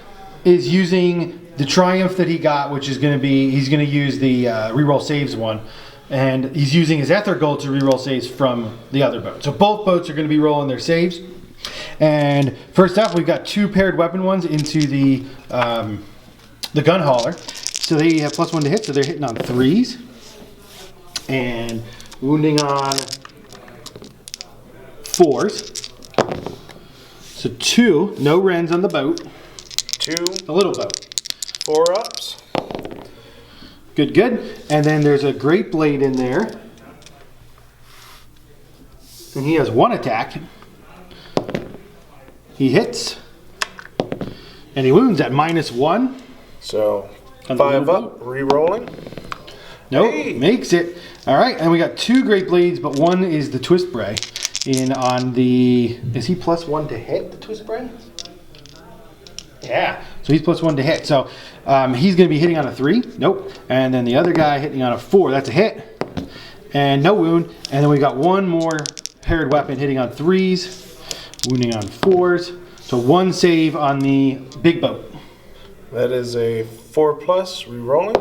is using the triumph that he got, which is going to be, he's going to use the reroll saves one, and he's using his Ether Gold to reroll saves from the other boat. So both boats are going to be rolling their saves. And first up, we've got 2 paired weapon ones into the gun hauler. So they have +1 to hit, so they're hitting on 3s. And wounding on 4s. So 2, no Wrens on the boat. 2, a little boat. 4 ups. Good, good. And then there's a Great Blade in there. And he has 1 attack. He hits. And he wounds at -1. So 5 up, re-rolling. Nope, hey. Makes it. All right, and we got 2 Great Blades, but 1 is the Twist Bray. In on the, is he +1 to hit the Twist Bray? Yeah, so he's +1 to hit. So he's going to be hitting on a 3. Nope. And then the other guy hitting on a 4. That's a hit. And no wound. And then we got 1 more paired weapon hitting on 3s, wounding on 4s. So 1 save on the big boat. That is a 4+, re-rolling.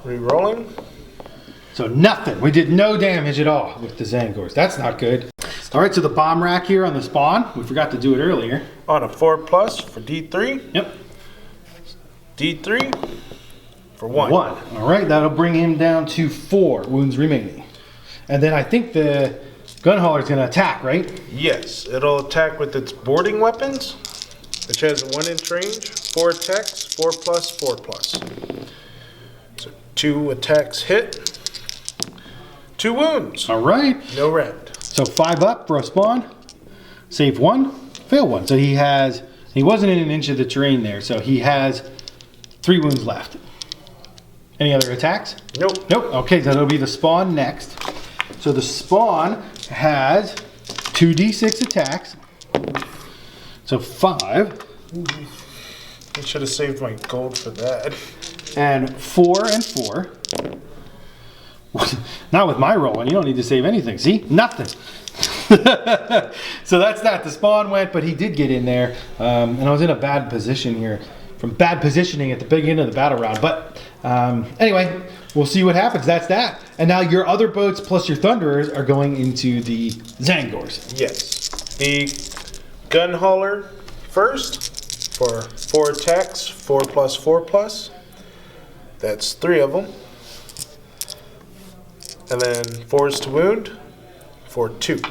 Re-rolling. So nothing. We did no damage at all with the Zangors. That's not good. All right, so the bomb rack here on the spawn. We forgot to do it earlier. On a 4+ for D3. Yep. D3 for 1. 1. All right, that'll bring him down to 4 wounds remaining. And then I think the gun hauler's going to attack, right? Yes, it'll attack with its boarding weapons, which has a 1-inch range, 4 attacks, 4+, 4+. So 2 attacks hit. 2 wounds. All right. No rend. So 5 up for a spawn. Save 1, fail 1. So he wasn't in an inch of the terrain there, so he has 3 wounds left. Any other attacks? Nope. Nope. Okay, so it'll be the spawn next. So the spawn has 2d6 attacks. So 5. I should have saved my gold for that. And 4 and 4. Not with my rolling. You don't need to save anything. See? Nothing. So that's that. The spawn went, but he did get in there. And I was in a bad position here. From bad positioning at the beginning of the battle round. But anyway, we'll see what happens. That's that. And now your other boats plus your Thunderers are going into the Zangors. Yes. The gun hauler first for 4 attacks, 4+, 4+. That's 3 of them. And then 4s to wound for 2.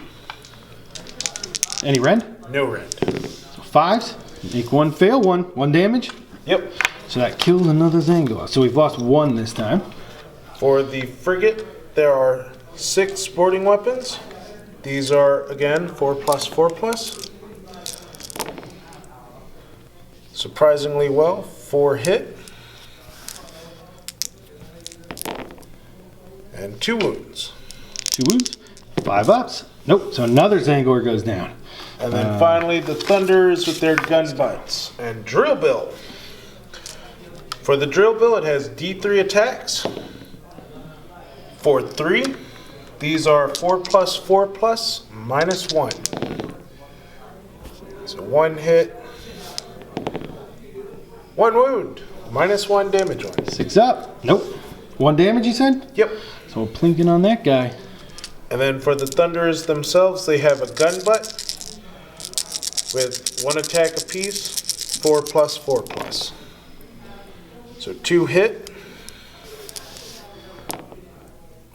Any rend? No rend. So 5s. Make 1 fail, 1 damage. Yep. So that kills another Zangor. So we've lost 1 this time. For the frigate, there are 6 sporting weapons. These are, again, 4+, 4+. Surprisingly well, 4 hit. And 2 wounds. 2 wounds. 5 ups. Nope. So another Zangor goes down. And then finally the Thunders with their gun butts. And Drill Bill. For the Drill Bill, it has D3 attacks. For 3. These are 4+, 4+, -1. So 1 hit. 1 wound. -1 damage on it. 6 up. Nope. 1 damage, you said? Yep. So we're plinking on that guy. And then for the Thunderers themselves, they have a gun butt with 1 attack apiece 4+4+. So 2 hit.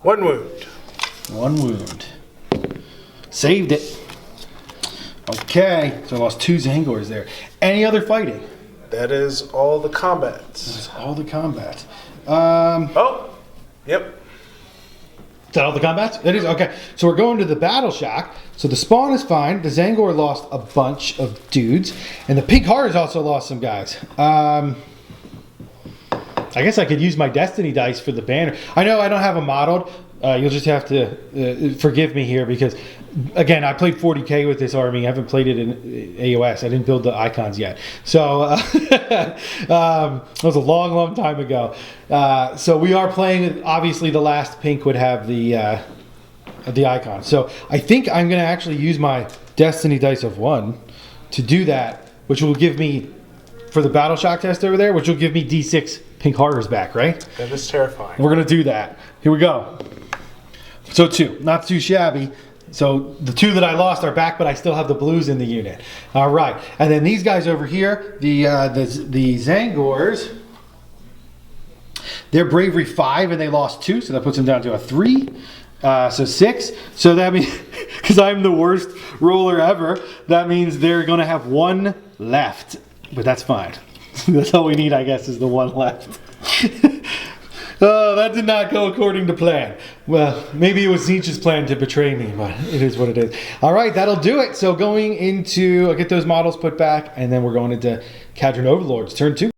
1 wound. 1 wound. Saved it. Okay, so I lost 2 Zangors there. Any other fighting? That is all the combats. That's all the combat. Oh, yep. Is that all the combats? It is? Okay. So we're going to the battle shock. So the spawn is fine. The Zangor lost a bunch of dudes. And the Pink Horrors also lost some guys. I guess I could use my Destiny dice for the banner. I know I don't have them modeled. You'll just have to forgive me here because, again, I played 40K with this army. I haven't played it in AOS. I didn't build the icons yet. So that was a long, long time ago. So we are playing, obviously the last pink would have the icon. So I think I'm going to actually use my Destiny dice of 1 to do that, which will give me, for the battle shock test over there, which will give me D6 Pink Horrors back, right? That is terrifying. We're going to do that. Here we go. So 2, not too shabby. So the 2 that I lost are back, but I still have the blues in the unit. All right. And then these guys over here, the Zangors, they're bravery 5 and they lost 2, so that puts them down to a 3. So 6. So that means, because I'm the worst roller ever, that means they're going to have 1 left. But that's fine. That's all we need, I guess, is the 1 left. Oh, that did not go according to plan. Well, maybe it was Tzeentch's plan to betray me, but it is what it is. All right, that'll do it. So going into, I'll get those models put back, and then we're going into Kharadron Overlords, turn 2.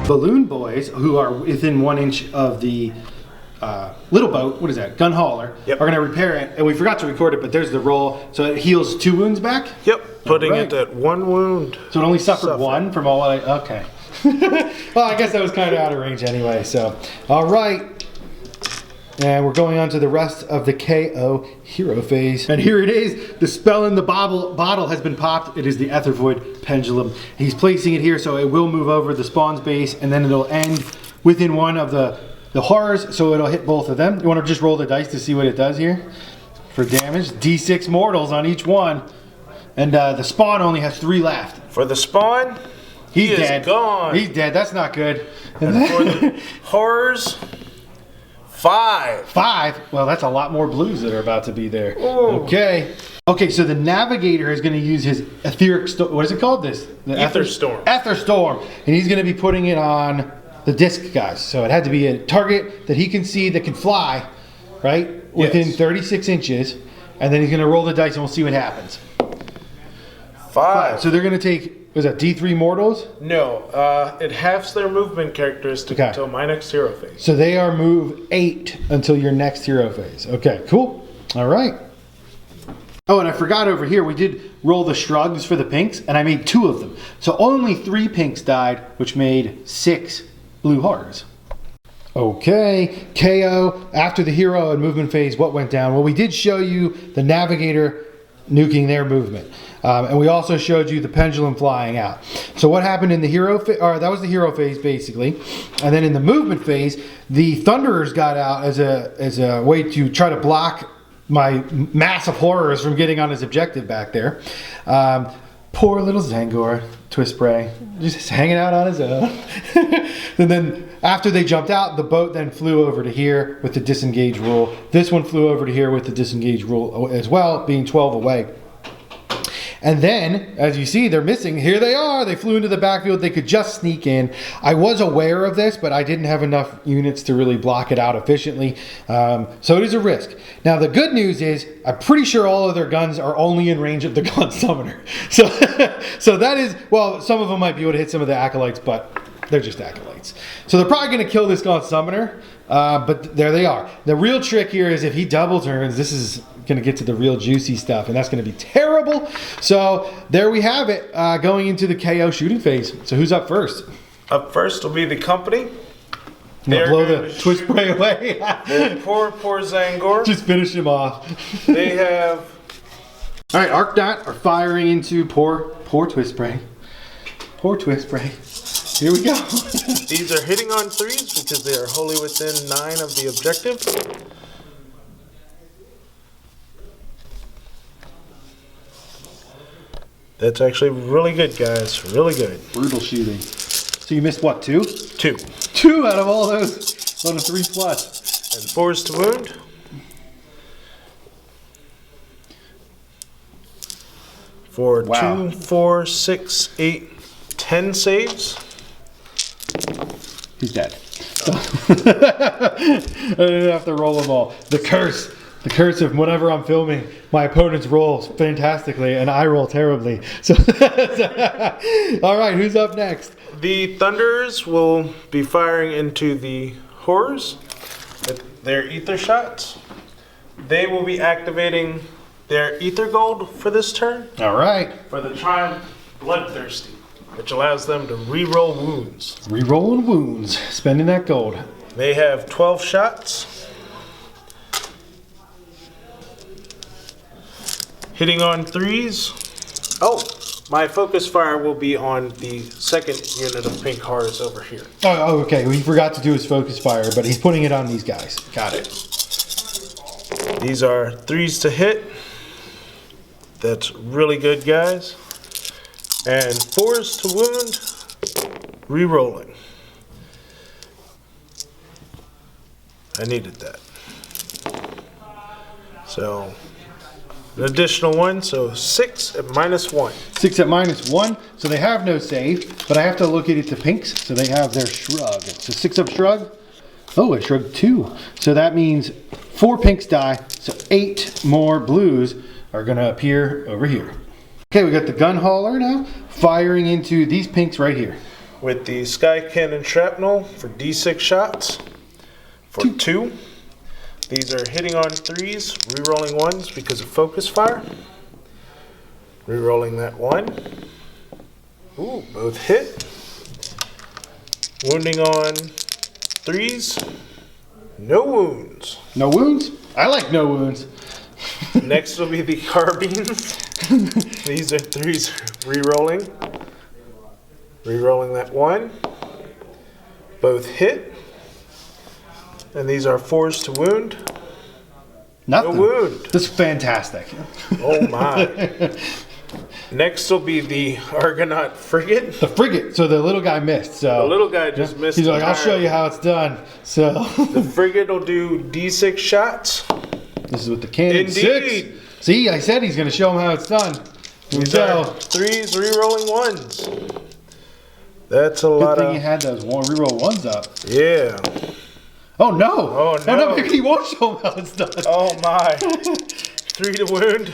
Balloon boys, who are within 1 inch of the little boat, what is that? Gun hauler, yep, are going to repair it. And we forgot to record it, but there's the roll. So it heals 2 wounds back? Yep, putting it at 1 wound. So it only suffered 1 from all okay. Well, I guess that was kind of out of range anyway. So, all right. And we're going on to the rest of the KO hero phase. And here it is. The spell in the bottle has been popped. It is the Aethervoid Pendulum. He's placing it here so it will move over the spawn's base, and then it'll end within 1 of the horrors, so it'll hit both of them. You want to just roll the dice to see what it does here for damage. D6 mortals on each one. And the spawn only has 3 left. For the spawn, he's dead. Gone. He's dead. That's not good. And for the horrors, 5. 5? Well, that's a lot more blues that are about to be there. Ooh. Okay. Okay, so the Navigator is going to use his etheric storm. What is it called? The Ether Storm. Ether Storm. And he's going to be putting it on the disc guys. So it had to be a target that he can see that can fly, right? Within 36 inches. And then he's going to roll the dice and we'll see what happens. 5. So they're going to take, was that D3 mortals? No, it halves their movement characteristic until my next hero phase. So they are move 8 until your next hero phase. Okay, cool. All right. Oh, and I forgot over here, we did roll the shrugs for the pinks, and I made 2 of them. So only 3 pinks died, which made 6 blue horrors. Okay, KO, after the hero and movement phase, what went down? Well, we did show you the Navigator nuking their movement. And we also showed you the pendulum flying out. So what happened in the hero phase, or that was the hero phase basically. And then in the movement phase, the Thunderers got out as a way to try to block my massive horrors from getting on his objective back there. Poor little Zangor, Twist Spray, just hanging out on his own. And then after they jumped out, the boat then flew over to here with the disengage rule. This one flew over to here with the disengage rule as well, being 12 away. And then, as you see, they're missing. Here they are. They flew into the backfield. They could just sneak in. I was aware of this, but I didn't have enough units to really block it out efficiently. So it is a risk. Now, the good news is, I'm pretty sure all of their guns are only in range of the Gaunt Summoner. So, so that is, well, some of them might be able to hit some of the Acolytes, but they're just Acolytes. So they're probably going to kill this Gaunt Summoner, but there they are. The real trick here is if he double turns, this is going to get to the real juicy stuff, and that's going to be terrible. So there we have it, going into the KO shooting phase. So who's up first? Up first will be the company. They'll blow the Twist Spray away. poor Zangor. Just finish him off. They have... All right, Arcdot are firing into poor Twist Spray. Poor Twist Spray. Here we go. These are hitting on 3s because they are wholly within 9 of the objective. That's actually really good, guys. Really good. Brutal shooting. So you missed what, 2? 2. 2 out of all those on a 3+. And 4s to wound. For Wow. 2, 4, 6, 8, 10 saves. He's dead. I didn't have to roll them all. The curse of whenever I'm filming, my opponents roll fantastically and I roll terribly. So, all right, who's up next? The Thunderers will be firing into the Horrors with their ether shots. They will be activating their ether gold for this turn All right, for the Triumph Bloodthirsty, which allows them to re-roll wounds. re-rolling wounds, spending that gold. They have 12 shots. Hitting on 3s. Oh, my focus fire will be on the second unit of pink horrors over here. Oh, okay. Well, he forgot to do his focus fire, but he's putting it on these guys. Got it. These are 3s to hit. That's really good, guys. And 4s to wound. Re-rolling. I needed that. So, an additional 1, so 6 at -1. 6 at -1, so they have no save, but I have to allocate it to pinks, so they have their shrug. So 6 up shrug. Oh, I shrugged 2. So that means 4 pinks die, so 8 more blues are going to appear over here. Okay, we got the gun hauler now, firing into these pinks right here. With the Sky Cannon Shrapnel for D6 shots for 2. These are hitting on 3s, re-rolling 1s because of focus fire. Re-rolling that 1. Ooh, both hit. Wounding on 3s. No wounds. No wounds? I like no wounds. Next will be the carbines. These are 3s re-rolling. Re-rolling that 1. Both hit. And these are 4s to wound. Nothing. No wound. That's fantastic. Oh my. Next will be the Argonaut Frigate. The frigate. So the little guy missed. So The little guy just missed. he's like, I'll show entirely. you how it's done. So The frigate will do D6 shots. this is with the cannon. Indeed. 6. See, I said he's going to show him how it's done. Here we These are go. 3s re-rolling 1s. That's a Good lot thing of... you had those reroll 1s up. Yeah. Oh no! Oh, no! no. He won't show him how it's done. Oh my. 3 to wound.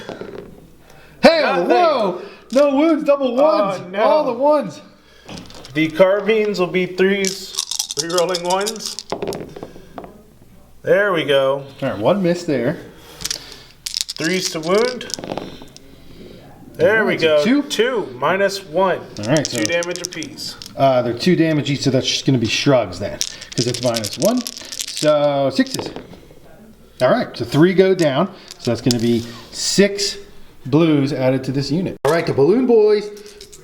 Hey, Nothing. whoa! No wounds, double ones. no. All the ones. The carbines will be 3s re-rolling 1s. There we go. All right, 1 miss there. 3s to wound. There we Alright, so go. 2? 2 -1. All right, so 2 damage apiece. they're 2 damage each, so that's just going to be shrugs then, because it's -1. So 6s. All right, so 3 go down, so that's going to be 6 blues added to this unit. All right, the balloon boys.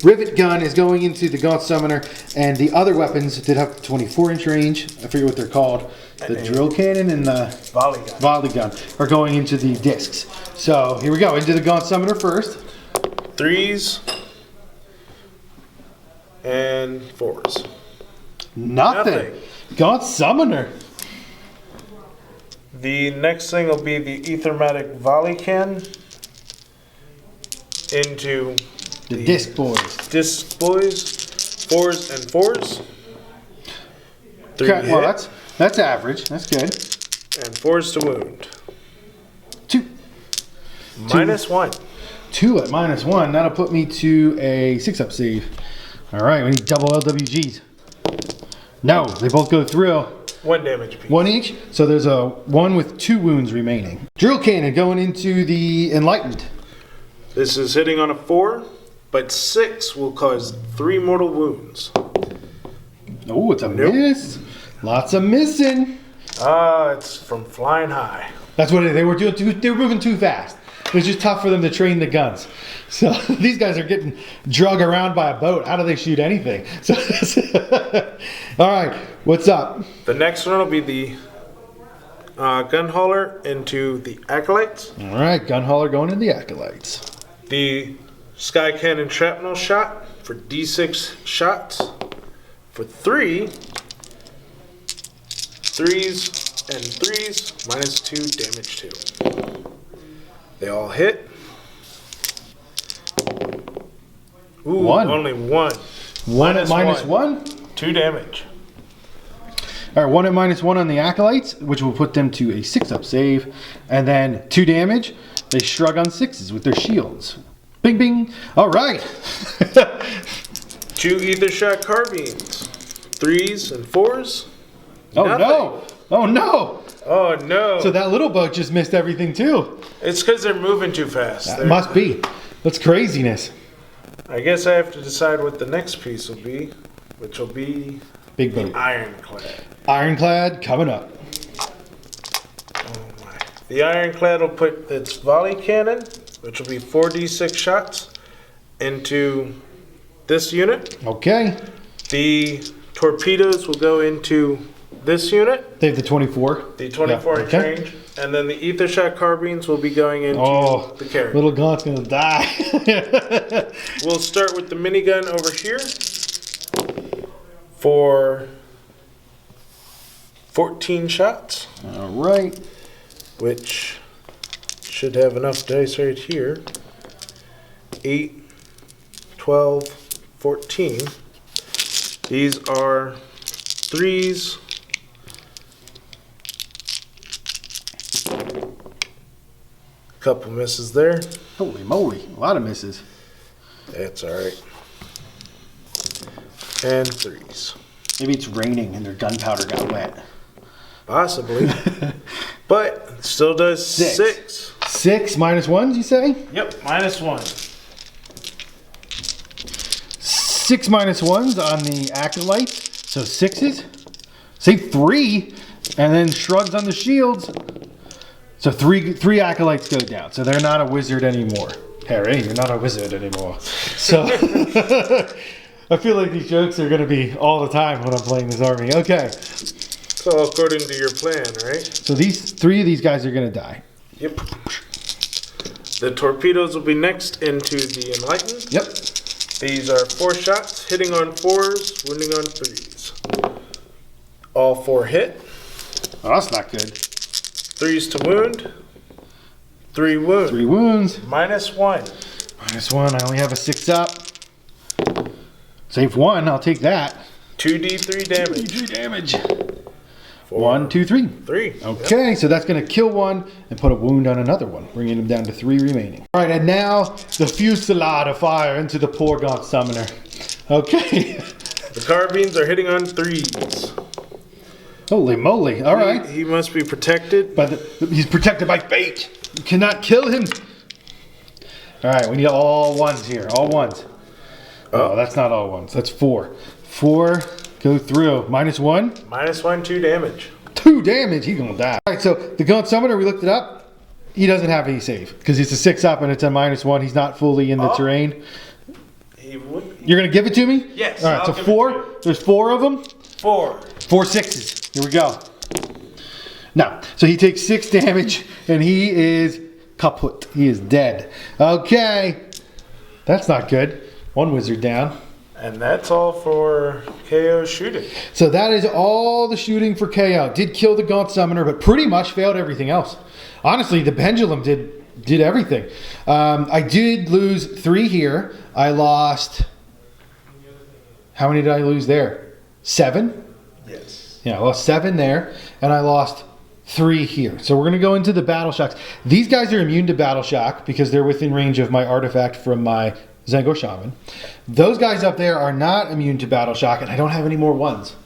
Rivet gun is going into the Gaunt Summoner, and the other weapons did have 24-inch range. I forget what they're called. The drill cannon and the volley gun are going into the discs. So here we go, into the Gaunt Summoner first. 3s and 4s. Nothing. Gaunt Summoner. The next thing will be the Ethermatic Volley Can into The disc boys. Disc Boys. 4s and 4s. 3 Okay, well, hit that's average. That's good. and 4s to wound. 2. -1. 2 at -1. That'll put me to a 6-up save. All right, we need double LWGs. No, they both go through. 1 damage apiece. 1 each, so there's a 1 with 2 wounds remaining. Drill cannon going into the Enlightened. This is hitting on a 4, but 6 will cause 3 mortal wounds. Oh, it's a Nope. miss. Lots of missing. It's from flying high. That's what they were doing. They were moving too fast. It was just tough for them to train the guns. So these guys are getting drug around by a boat. How do they shoot anything? So, all right, what's up? The next one will be the gun hauler into the acolytes. All right, gun hauler going into the acolytes. The Sky Cannon Shrapnel Shot for D6 shots. For 3, 3s and 3s, -2 damage to. They all hit. Ooh, One. only one. One at -1. 2 damage. All right, 1 at -1 on the Acolytes, which will put them to a 6-up save. And then 2 damage. They shrug on 6s with their shields. Bing, bing. All right. 2 Ether Shot Carbines. 3s and 4s. Oh, Nothing. no. Oh, no. Oh, no. So that little boat just missed everything, too. It's because they're moving too fast. That must be. That's craziness. I guess I have to decide what the next piece will be, which will be Big the boat. Ironclad. Ironclad coming up. Oh my. The Ironclad will put its volley cannon, which will be 4d6 shots, into this unit. Okay. The torpedoes will go into this unit, They have the 24. the 24-inch Yeah, okay. range, and then the Ether Shot Carbines will be going into the carrier. Little Gaunt's gonna die. We'll start with the minigun over here for 14 shots, All right. which should have enough dice right here. 8, 12, 14. These are 3s. Couple misses there. Holy moly, a lot of misses. That's alright. And 3s. Maybe it's raining and their gunpowder got wet. Possibly. But it still does 6. 6 -1s, you say? Yep, -1. 6 -1s on the Acolyte. So 6s. Say 3, and then shrugs on the shields. So three Acolytes go down. So they're not a wizard anymore. Harry, you're not a wizard anymore. So I feel like these jokes are going to be all the time when I'm playing this army. Okay. It's all according to your plan, right? So 3 of these guys are going to die. Yep. The torpedoes will be next into the Enlightened. Yep. These are 4 shots, hitting on 4s, wounding on 3s. All 4 hit. Oh, that's not good. 3s to wound. 3 wound. 3 wounds. -1. -1. I only have a 6-up. Save 1. I'll take that. 2d3 damage. 3 damage. 4, 1, 2, 3. 3. Okay, so that's going to kill 1 and put a wound on another one, bringing him down to 3 remaining. All right, and now the fusillade of fire into the poor Gaunt Summoner. Okay. The carbines are hitting on 3s. Holy moly. All right. He must be protected. He's protected by fate. You cannot kill him. All right, we need all 1s here. All 1s. Oh, that's not all 1s. That's 4. 4 go through. -1. -1, 2 damage. 2 damage. He's going to die. All right, so the Gaunt Summoner, we looked it up. He doesn't have any save because it's a 6-up and it's a -1. He's not fully in the terrain. He would. You're going to give it to me? Yes. All right, I'll so give it 4. to you. There's 4 of them. 4. 4 6s. Here we go. No. So he takes 6 damage and he is kaput. He is dead. Okay. That's not good. 1 wizard down. And that's all for KO shooting. So that is all the shooting for KO. Did kill the Gaunt Summoner, but pretty much failed everything else. Honestly, the Pendulum did everything. I did lose 3 here. I lost... How many did I lose there? 7? Yes. Yeah, I lost 7 there, and I lost 3 here. So we're going to go into the Battle Shocks. These guys are immune to Battle Shock because they're within range of my artifact from my Zengo Shaman. Those guys up there are not immune to Battle Shock, and I don't have any more 1s.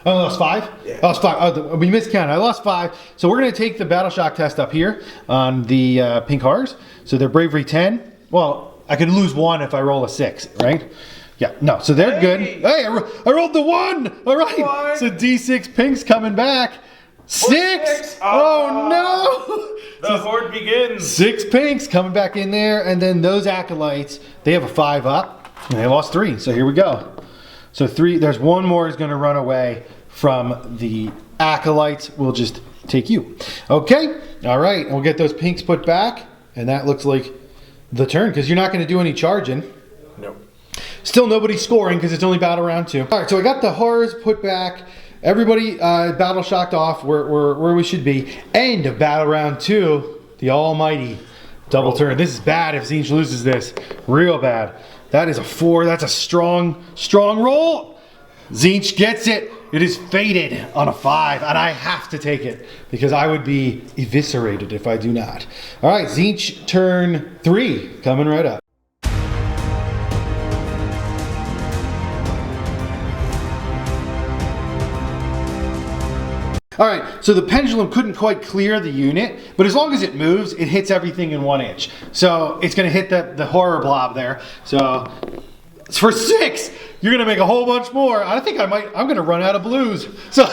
Oh, I lost 5? Yeah. I lost 5. Oh, we miscounted. I lost 5. So we're going to take the Battle Shock test up here on the Pink Hearts. So they're Bravery 10. Well, I could lose 1 if I roll a 6, right? Yeah, no, so they're good. Hey, I rolled the 1. All right. 1. So D6 Pink's coming back. 6. Oh, no. The horde begins. 6 Pinks coming back in there. And then those Acolytes, they have a 5-up. And they lost 3. So here we go. So 3, there's 1 more is going to run away from the Acolytes. We'll just take you. Okay. All right. We'll get those Pinks put back. And that looks like the turn because you're not going to do any charging. Nope. Still nobody scoring because it's only battle round 2. All right, so I got the horrors put back. Everybody battle shocked off where we should be. End of battle round 2. The almighty double turn. This is bad if Tzeentch loses this. Real bad. That is a 4. That's a strong roll. Tzeentch gets it. It is fated on a 5, and I have to take it because I would be eviscerated if I do not. All right, Tzeentch turn 3 coming right up. All right, so the pendulum couldn't quite clear the unit, but as long as it moves, it hits everything in 1 inch. So it's gonna hit the horror blob there. So it's for 6. You're gonna make a whole bunch more. I think I'm gonna run out of blues. So,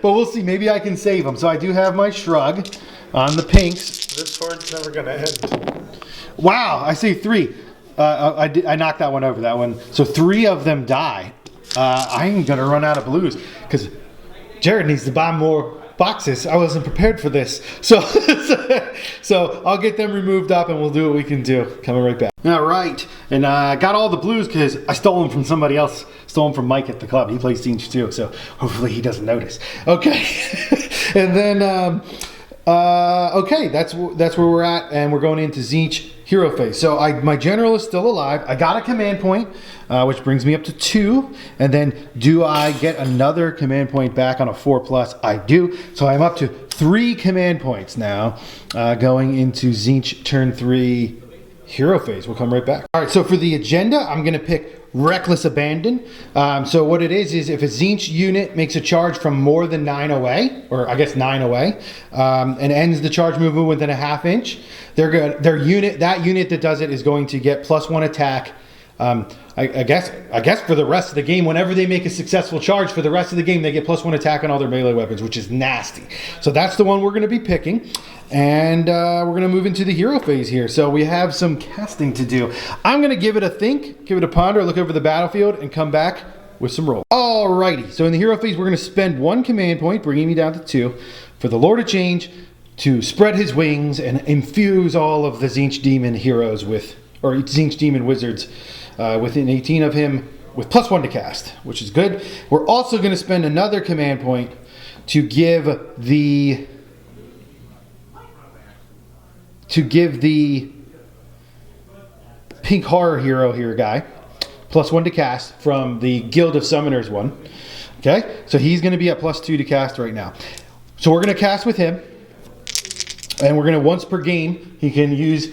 but we'll see, maybe I can save them. So I do have my shrug on the pinks. This hord's never gonna end. Wow, I say 3. I knocked that one over, that one. So 3 of them die. I'm gonna run out of blues because Jared needs to buy more boxes. I wasn't prepared for this. So, so I'll get them removed up and we'll do what we can do. Coming right back. All right. And I got all the blues because I stole them from somebody else. Stole them from Mike at the club. He plays Tzeentch too. So hopefully he doesn't notice. Okay. And then, okay, that's where we're at. And we're going into Tzeentch hero phase. So my general is still alive. I got a command point, which brings me up to 2. And then do I get another command point back on a 4+? I do. So I'm up to 3 command points now, going into Tzeentch turn 3 hero phase. We'll come right back. All right, so for the agenda, I'm going to pick Reckless Abandon. So what it is if a Tzeentch unit makes a charge from more than 9 away, or I guess 9 away, and ends the charge movement within a ½ inch, they're good. That unit that does it is going to get +1 attack. I guess for the rest of the game, whenever they make a successful charge for the rest of the game, they get +1 attack on all their melee weapons, which is nasty. So that's the one we're going to be picking. And we're going to move into the hero phase here. So we have some casting to do. I'm going to give it a think, give it a ponder, look over the battlefield, and come back with some roll. Alrighty, so in the hero phase, we're going to spend 1 command point, bringing me down to 2, for the Lord of Change to spread his wings and infuse all of the Tzeentch demon heroes with, or Tzeentch demon wizards within 18 of him with +1 to cast, which is good. We're also going to spend another command point to give the pink horror hero here guy +1 to cast from the Guild of Summoners one. Okay, so he's going to be at +2 to cast right now. So we're going to cast with him, and we're going to, once per game, he can use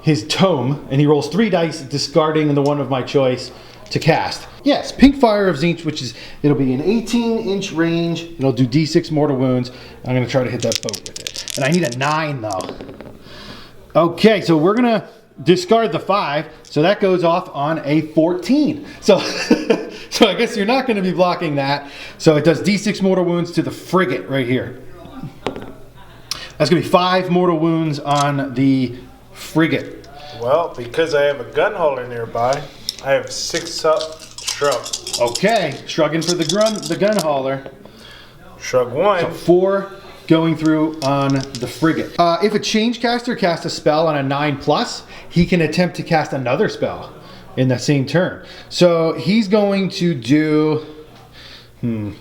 his tome, and he rolls 3 dice, discarding the one of my choice to cast. Yes, Pink Fire of Tzeentch, it'll be an 18-inch range. It'll do D6 mortal wounds. I'm going to try to hit that boat with it. And I need a 9, though. Okay, so we're going to discard the 5, so that goes off on a 14. So, so I guess you're not going to be blocking that. So it does D6 mortal wounds to the frigate right here. That's going to be 5 mortal wounds on the frigate. Well, because I have a gun holder nearby, I have 6 up shrug. Okay, shrugging for the gun hauler. Shrug 1. So 4 going through on the frigate. If a change caster casts a spell on a 9+, he can attempt to cast another spell in the same turn. So he's going to do...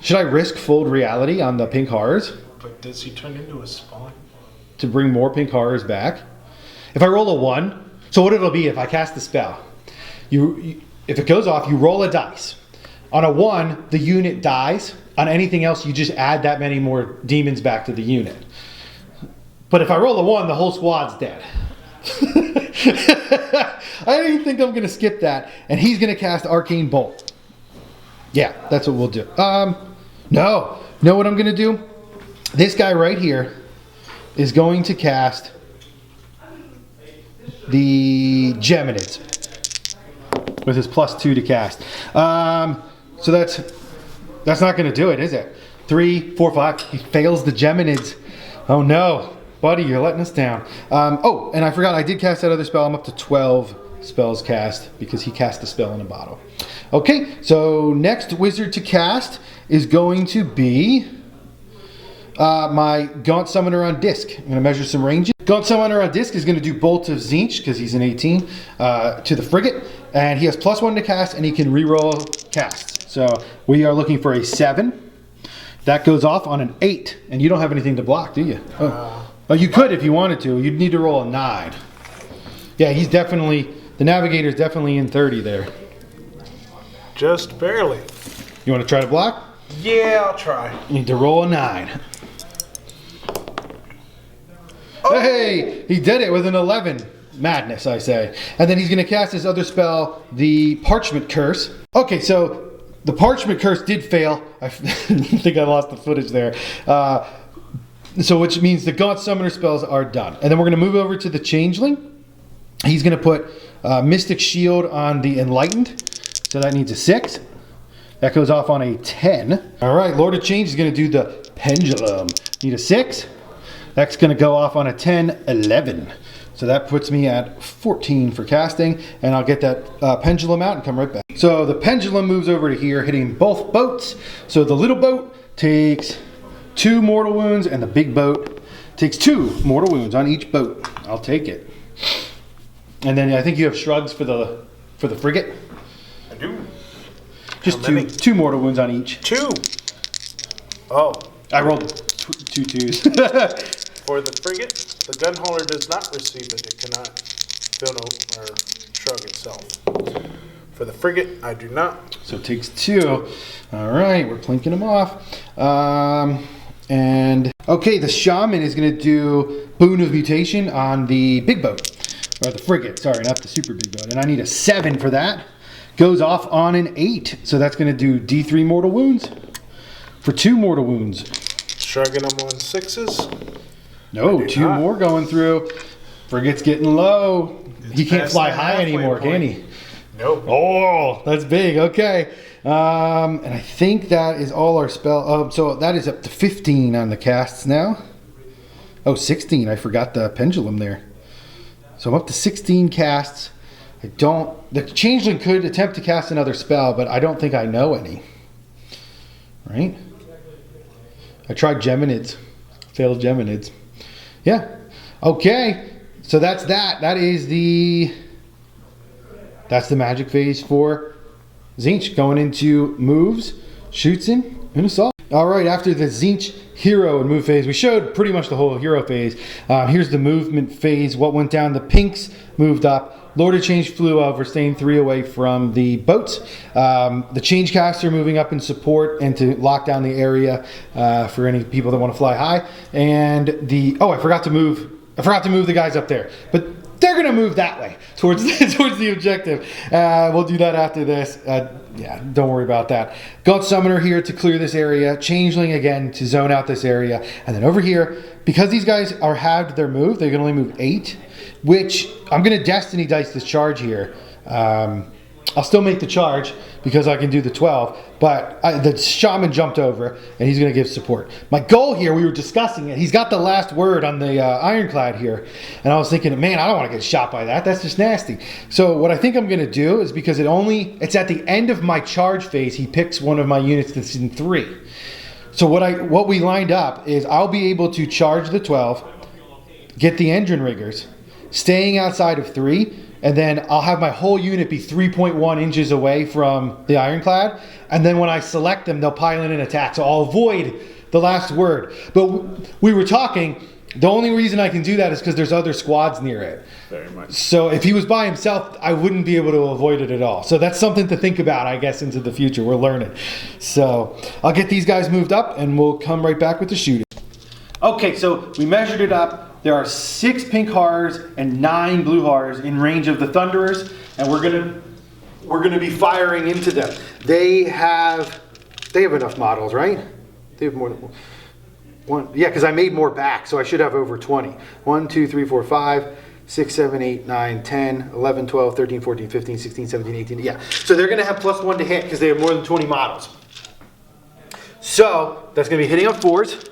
should I risk Fold Reality on the pink horrors? But does he turn into a spawn? To bring more pink horrors back? If I roll a 1, so what it'll be if I cast the spell, if it goes off, you roll a dice. On a 1, the unit dies. On anything else, you just add that many more demons back to the unit. But if I roll a 1, the whole squad's dead. I don't even think I'm going to skip that. And he's going to cast Arcane Bolt. Yeah, that's what we'll do. No. Know what I'm going to do? This guy right here is going to cast the Geminids with his +2 to cast. So that's not going to do it, is it? 3, 4, 5. He fails the Geminids. Oh no, buddy, you're letting us down. Oh, and I forgot I did cast that other spell. I'm up to 12 spells cast because he cast the spell in a bottle. Okay, so next wizard to cast is going to be my Gaunt Summoner on disc. I'm going to measure some ranges. Gaunt Summoner on disc is going to do Bolt of Tzeentch, because he's an 18, to the frigate. And he has +1 to cast, and he can reroll casts. So we are looking for a 7. That goes off on an 8. And you don't have anything to block, do you? Oh, you could if you wanted to. You'd need to roll a 9. Yeah, he's definitely, the Navigator's definitely in 30 there. Just barely. You want to try to block? Yeah, I'll try. You need to roll a 9. Oh. Hey, he did it with an 11. Madness, I say. And then he's going to cast his other spell, the Parchment Curse. Okay, so the Parchment Curse did fail. I think I lost the footage there. So which means the Gaunt Summoner spells are done. And then we're going to move over to the Changeling. He's going to put Mystic Shield on the Enlightened. So that needs a 6. That goes off on a 10. All right, Lord of Change is going to do the Pendulum. Need a 6. That's going to go off on a 10, 11. So that puts me at 14 for casting, and I'll get that pendulum out and come right back. So the pendulum moves over to here, hitting both boats. So the little boat takes 2 mortal wounds, and the big boat takes 2 mortal wounds on each boat. I'll take it. And then I think you have shrugs for the frigate. I do. Just two mortal wounds on each. 2. Oh. I rolled 2 2s. For the frigate, the gun hauler does not receive it. It cannot fill or shrug itself. For the frigate, I do not. So it takes 2. All right, we're plinking them off. And okay, the shaman is going to do Boon of Mutation on the big boat. Or the frigate, sorry, not the super big boat. And I need a 7 for that. Goes off on an 8. So that's going to do D3 mortal wounds for 2 mortal wounds. Shrugging them on 6s. No, 2 more going through. Frigate's getting low. He can't fly high anymore, can he? Nope. Oh, that's big. Okay. And I think that is all our spell. So that is up to 15 on the casts now. Oh, 16. I forgot the pendulum there. So I'm up to 16 casts. The Changeling could attempt to cast another spell, but I don't think I know any. Right? I tried Geminids. Failed Geminids. Yeah. Okay. So that's that. That's the magic phase for Tzeentch. Going into moves, shoots in, and assault. All right, after the Tzeentch hero and move phase, we showed pretty much the whole hero phase. Here's the movement phase. What went down? The pinks moved up. Lord of Change flew over, staying 3 away from the boats. The Changecaster moving up in support and to lock down the area for any people that want to fly high. And I forgot to move the guys up there, but they're gonna move that way towards the objective. We'll do that after this. Yeah, don't worry about that. Gaunt Summoner here to clear this area. Changeling again to zone out this area. And then over here, because these guys are halved their move, they can only move 8, which I'm going to Destiny Dice this charge here. I'll still make the charge because I can do the 12, but the shaman jumped over and he's going to give support. My goal here, we were discussing it, he's got the last word on the ironclad here, and I was thinking, man, I don't want to get shot by that. That's just nasty. So what I think I'm going to do is, because it's at the end of my charge phase, he picks one of my units that's in 3. So what we lined up is I'll be able to charge the 12, get the engine riggers, staying outside of 3, and then I'll have my whole unit be 3.1 inches away from the ironclad. And then when I select them, they'll pile in an attack. So I'll avoid the last word. But we were talking, the only reason I can do that is because there's other squads near it. Very much. So if he was by himself, I wouldn't be able to avoid it at all. So that's something to think about, I guess, into the future. We're learning. So I'll get these guys moved up and we'll come right back with the shooting. Okay, so we measured it up. There are 6 pink horrors and 9 blue horrors in range of the Thunderers, and we're gonna be firing into them. They have enough models, right? They have more than one. Yeah, because I made more back, so I should have over 20. 1, 2, 3, 4, 5, 6, 7, 8, 9, 10, 11, 12, 13, 14, 15, 16, 17, 18. Yeah, so they're gonna have +1 to hit because they have more than 20 models. So that's gonna be hitting on 4s.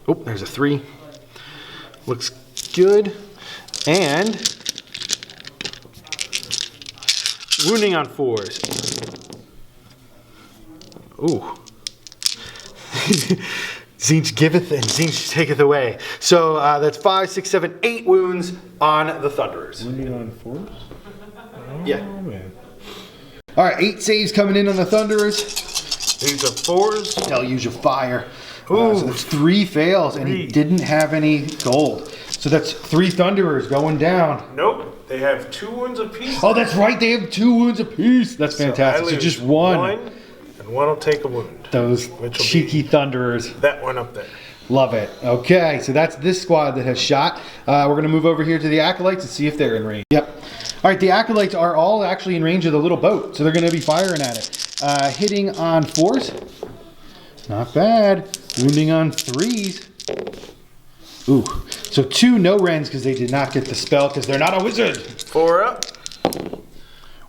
Oh, there's a 3. Looks good. And wounding on 4s. Ooh. Tzeentch giveth and Tzeentch taketh away. So that's 5, 6, 7, 8 wounds on the Thunderers. Wounding on 4s? Yeah. Oh, man. All right, 8 saves coming in on the Thunderers. These are 4s. Deluge of fire. Ooh. So that's 3 fails, and he didn't have any gold. So that's 3 Thunderers going down. Nope. They have 2 wounds apiece. Oh, that's right. They have 2 wounds apiece. That's fantastic. So just one. And one will take a wound. Those cheeky Thunderers. That one up there. Love it. Okay, so that's this squad that has shot. We're going to move over here to the Acolytes and see if they're in range. Yep. All right, the Acolytes are all actually in range of the little boat, so they're going to be firing at it. Hitting on 4s. Not bad. Wounding on 3s. Ooh. So 2 no-rens because they did not get the spell because they're not a wizard. 4 up.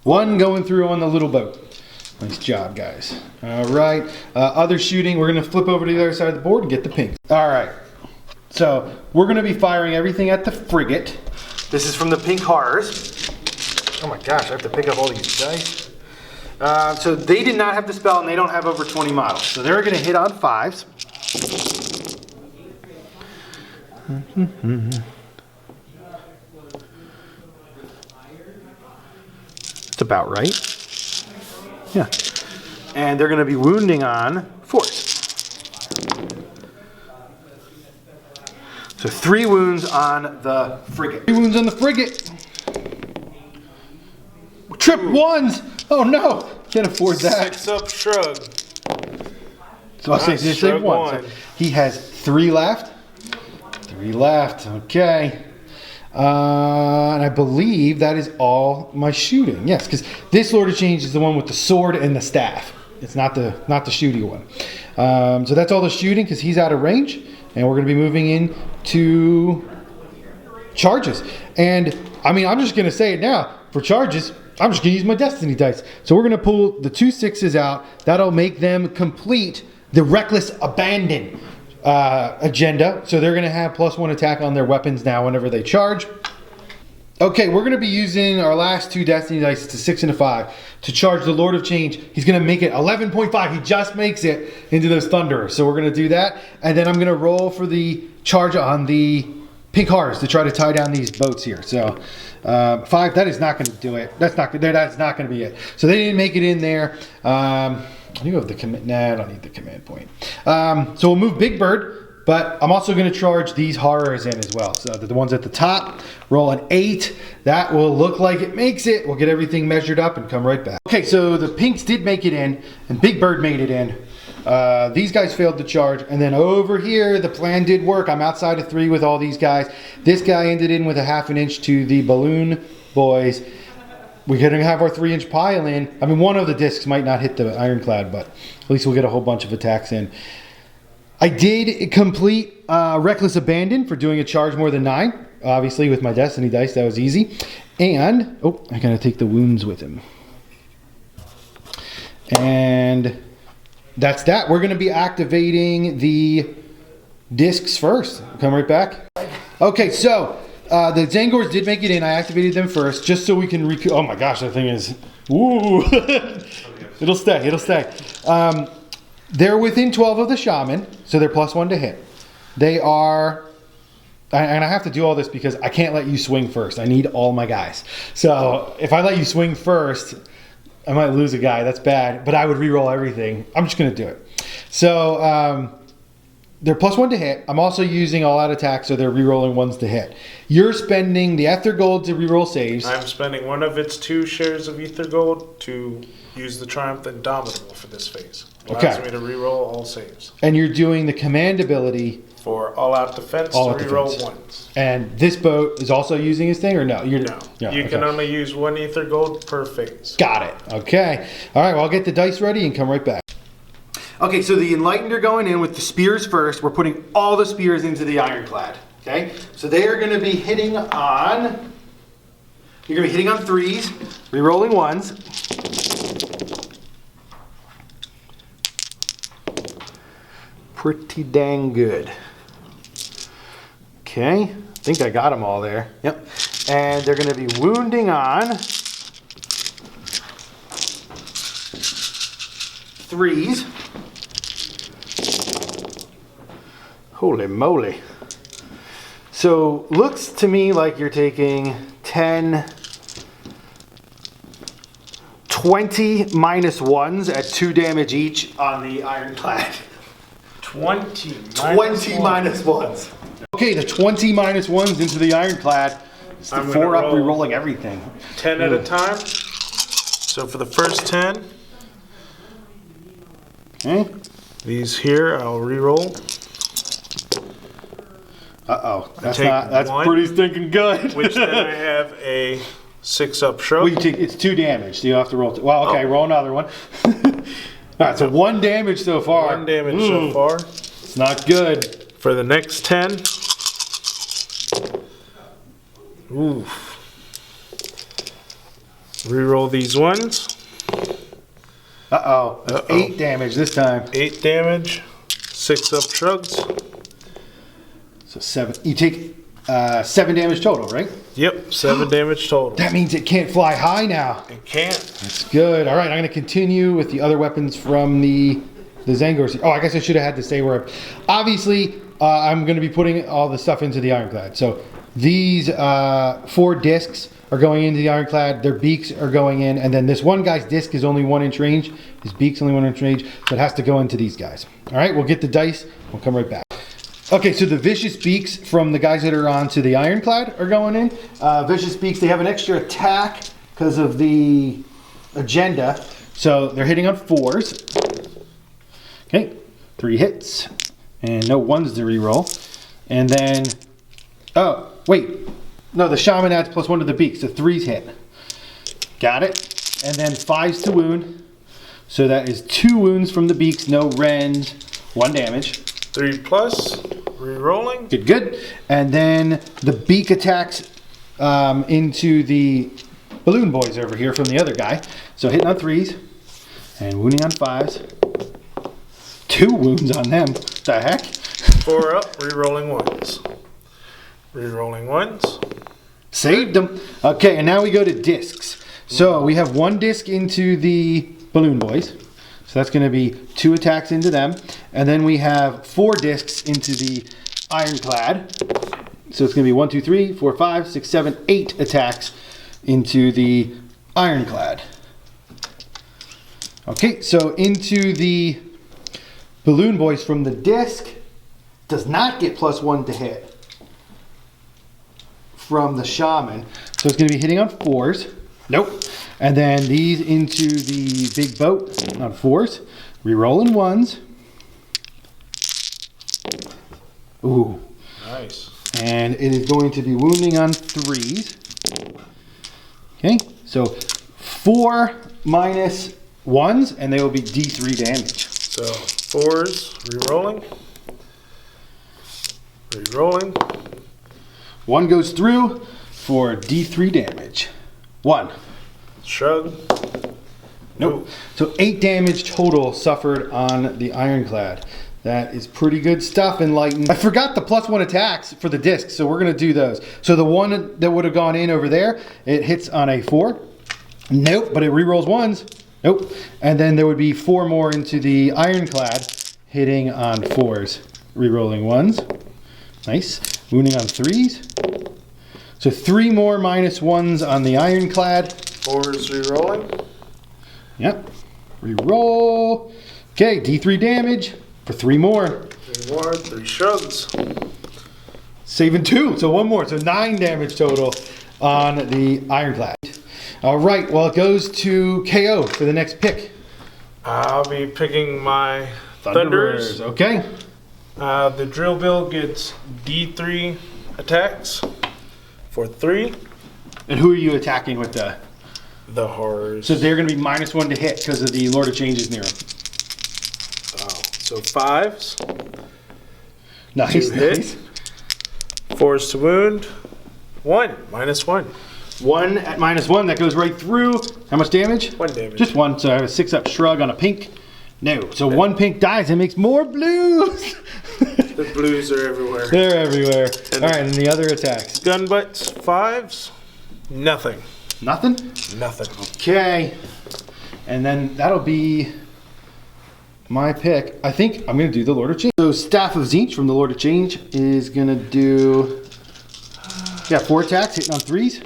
1 going through on the little boat. Nice job, guys. All right. Other shooting. We're going to flip over to the other side of the board and get the pink. All right. So we're going to be firing everything at the frigate. This is from the pink horrors. Oh my gosh, I have to pick up all these dice. So they did not have the spell and they don't have over 20 models. So they're going to hit on 5s. It's about right. Yeah. And they're going to be wounding on 4s. So 3 wounds on the frigate. 3 wounds on the frigate. Trip 1s. Oh no. Can't afford that. 6 up shrug. So I'll say save 1. So he has 3 left. 3 left. Okay. And I believe that is all my shooting. Yes, because this Lord of Change is the one with the sword and the staff. It's not the shooty one. So that's all the shooting because he's out of range, and we're going to be moving in to charges. And I mean, I'm just going to say it now. For charges, I'm just going to use my Destiny dice. So we're going to pull the 2 6s out. That'll make them complete the Reckless Abandon agenda. So they're going to have +1 attack on their weapons now whenever they charge. Okay, we're going to be using our last 2 Destiny dice. It's a 6 and a 5 to charge the Lord of Change. He's going to make it 11.5. He just makes it into those Thunderers. So we're going to do that. And then I'm going to roll for the charge on the pink horrors to try to tie down these boats here. So 5, that is not going to do it. That's not going to be it. So they didn't make it in there. I do have the command. Nah, I don't need the command point. So we'll move Big Bird, but I'm also going to charge these horrors in as well. So the ones at the top, roll an 8. That will look like it makes it. We'll get everything measured up and come right back. Okay, so the pinks did make it in, and Big Bird made it in. These guys failed to charge, and then over here, the plan did work. I'm outside of 3 with all these guys. This guy ended in with a 1/2 inch to the balloon boys. We're going to have our 3-inch pile in. I mean, one of the discs might not hit the ironclad, but at least we'll get a whole bunch of attacks in. I did complete Reckless Abandon for doing a charge more than 9. Obviously, with my Destiny dice, that was easy. And, oh, I got to take the wounds with him. And that's that. We're going to be activating the discs first. Come right back. Okay, so the Zangors did make it in. I activated them first just so we can recoup. Oh my gosh, that thing is... Ooh. It'll stay. It'll stay. They're within 12 of the Shaman, so they're +1 to hit. They are... And I have to do all this because I can't let you swing first. I need all my guys. So if I let you swing first, I might lose a guy. That's bad. But I would re-roll everything. I'm just going to do it. So... they're +1 to hit. I'm also using all-out attack, so they're re-rolling 1s to hit. You're spending the Ether Gold to re-roll saves. I'm spending one of its 2 shares of Ether Gold to use the Triumph Indomitable for this phase. Allows me to re-roll all saves. And you're doing the command ability for all-out defense to re-roll 1s. And this boat is also using his thing, or no? No. You can only use 1 Ether Gold per phase. Got it. Okay. All right, well, I'll get the dice ready and come right back. Okay, so the Enlightened are going in with the spears first. We're putting all the spears into the Ironclad. Okay, so they are going to be hitting on... You're going to be hitting on 3s, re-rolling 1s. Pretty dang good. Okay, I think I got them all there. Yep. And they're going to be wounding on threes. Holy moly. So looks to me like you're taking 10, 20 minus ones at 2 damage each on the ironclad. 20 minus ones. Okay, the 20 minus ones into the ironclad. It's the I'm 4 gonna up, roll re-rolling everything. 10 at a time. So for the first 10, Okay. these here I'll re-roll. Uh-oh. take That's one, pretty stinking good. Which then I have a 6-up shrug. Well, it's 2 damage, so you have to roll. Well, okay, roll another one. All right, so 1 damage so far. 1 damage so far. It's not good. For the next 10. Oof. Reroll these ones. Uh-oh. That's 8 damage this time. 8 damage. 6-up shrugs. So 7. You take 7 damage total, right? Yep, 7 damage total. That means it can't fly high now. It can't. That's good. All right, I'm going to continue with the other weapons from the Zangors. Oh, I guess I should have had to say where. Obviously, I'm going to be putting all the stuff into the ironclad. So these 4 discs are going into the ironclad. Their beaks are going in, and then this one guy's disc is only 1 inch range. His beak's only 1 inch range, so it has to go into these guys. All right, we'll get the dice. We'll come right back. Okay, so the vicious beaks from the guys that are onto the ironclad are going in. Vicious beaks, they have an extra attack because of the agenda, so they're hitting on 4s. Okay, 3 hits, and no 1s to reroll. And then, oh, wait. No, the shaman adds +1 to the beak, so 3s hit. Got it. And then 5s to wound. So that is 2 wounds from the beaks, no rend, 1 damage. 3 plus, re-rolling. Good, good. And then the beak attacks into the balloon boys over here from the other guy. So hitting on 3s and wounding on 5s. 2 wounds on them. What the heck? 4 up, re-rolling 1s. Re-rolling 1s. Saved them. Okay, and now we go to discs. So we have 1 disc into the balloon boys. So that's going to be 2 attacks into them. And then we have 4 discs into the ironclad. So it's going to be 1, 2, 3, 4, 5, 6, 7, 8 attacks into the ironclad. Okay, so into the balloon boys from the disc does not get +1 to hit from the shaman. So it's going to be hitting on 4s. Nope. And then these into the big boat on 4s. Rerolling 1s. Ooh. Nice. And it is going to be wounding on 3s. Okay. So 4 minus 1s, and they will be D3 damage. So 4s, re-rolling. Re-rolling. 1 goes through for D3 damage. 1. Shrug. Nope. So 8 damage total suffered on the ironclad. That is pretty good stuff, Enlightened. I forgot the +1 attacks for the discs, so we're going to do those. So the one that would have gone in over there, it hits on a 4. Nope, but it rerolls 1s. Nope. And then there would be 4 more into the ironclad, hitting on 4s. Rerolling 1s. Nice. Wounding on 3s. So 3 more -1s on the ironclad. 4s, re-rolling. Yep. Reroll. Okay, D3 damage for 3 more. 3 more, 3 shrugs. Saving 2, so 1 more. So 9 damage total on the ironclad. All right, well, it goes to KO for the next pick. I'll be picking my Thunderers. Okay. The drill bill gets D3 attacks for 3. And who are you attacking with The horrors. So they're going to be -1 to hit because of the Lord of Changes near them. Oh, so 5s. Nice, 2 hit. nice. 4s to wound. 1, -1. 1 at -1, that goes right through. How much damage? 1 damage. Just 1, so I have a 6-up shrug on a pink. No, so 1 pink dies and makes more blues. The blues are everywhere. They're everywhere. All right, and the other attacks. Gun butts, 5s. Nothing. Nothing? Nothing. Okay. And then that'll be my pick. I think I'm going to do the Lord of Change. So Staff of Tzeentch from the Lord of Change is going to do 4 attacks, hitting on 3s.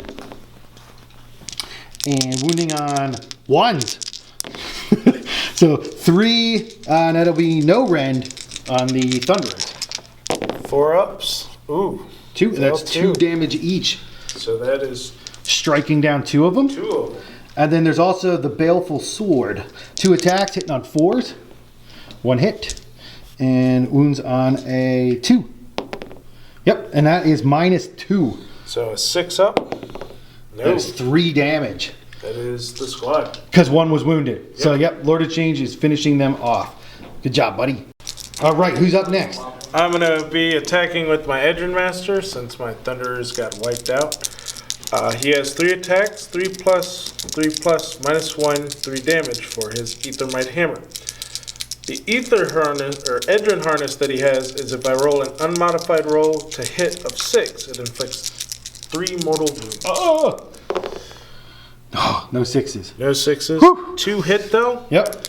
And wounding on 1s. So 3, and that'll be no rend on the Thunderers. 4 ups. Ooh. 2, that's 2 damage each. So that is striking down 2 of them. 2 of them. And then there's also the Baleful Sword. 2 attacks, hitting on 4s. 1 hit. And wounds on a 2. Yep, and that is -2. So a 6 up. No. That is 3 damage. That is the squad. Because 1 was wounded. Yep. So, yep, Lord of Change is finishing them off. Good job, buddy. All right, who's up next? I'm going to be attacking with my Edrin Master since my Thunderers got wiped out. He has 3 attacks, 3 plus, -1, 3 damage for his Aethermite Hammer. The Ether Harness, or Edrin Harness that he has is if I roll an unmodified roll to hit of 6, it inflicts 3 mortal wounds. Oh, no 6s. No 6s. Whew. 2 hit though. Yep.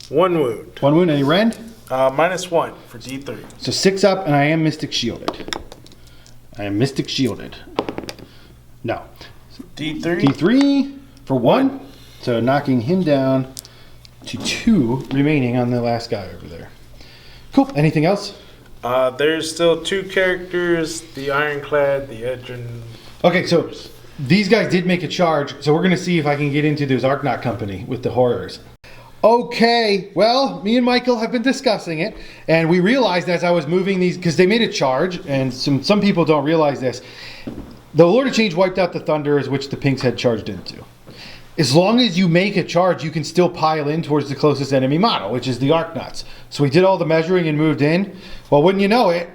1 wound. 1 wound, any rend? -1 for D3. So 6 up, and I am Mystic Shielded. No. D3. D3 for 1. So knocking him down to 2 remaining on the last guy over there. Cool. Anything else? There's still 2 characters, the Ironclad, the Edrin. Okay, so these guys did make a charge, so we're going to see if I can get into this Arknot company with the horrors. Okay, well, me and Michael have been discussing it, and we realized as I was moving these, because they made a charge, and some people don't realize this, the Lord of Change wiped out the Thunderers, which the Pinks had charged into. As long as you make a charge, you can still pile in towards the closest enemy model, which is the Arknots. So we did all the measuring and moved in. Well, wouldn't you know it,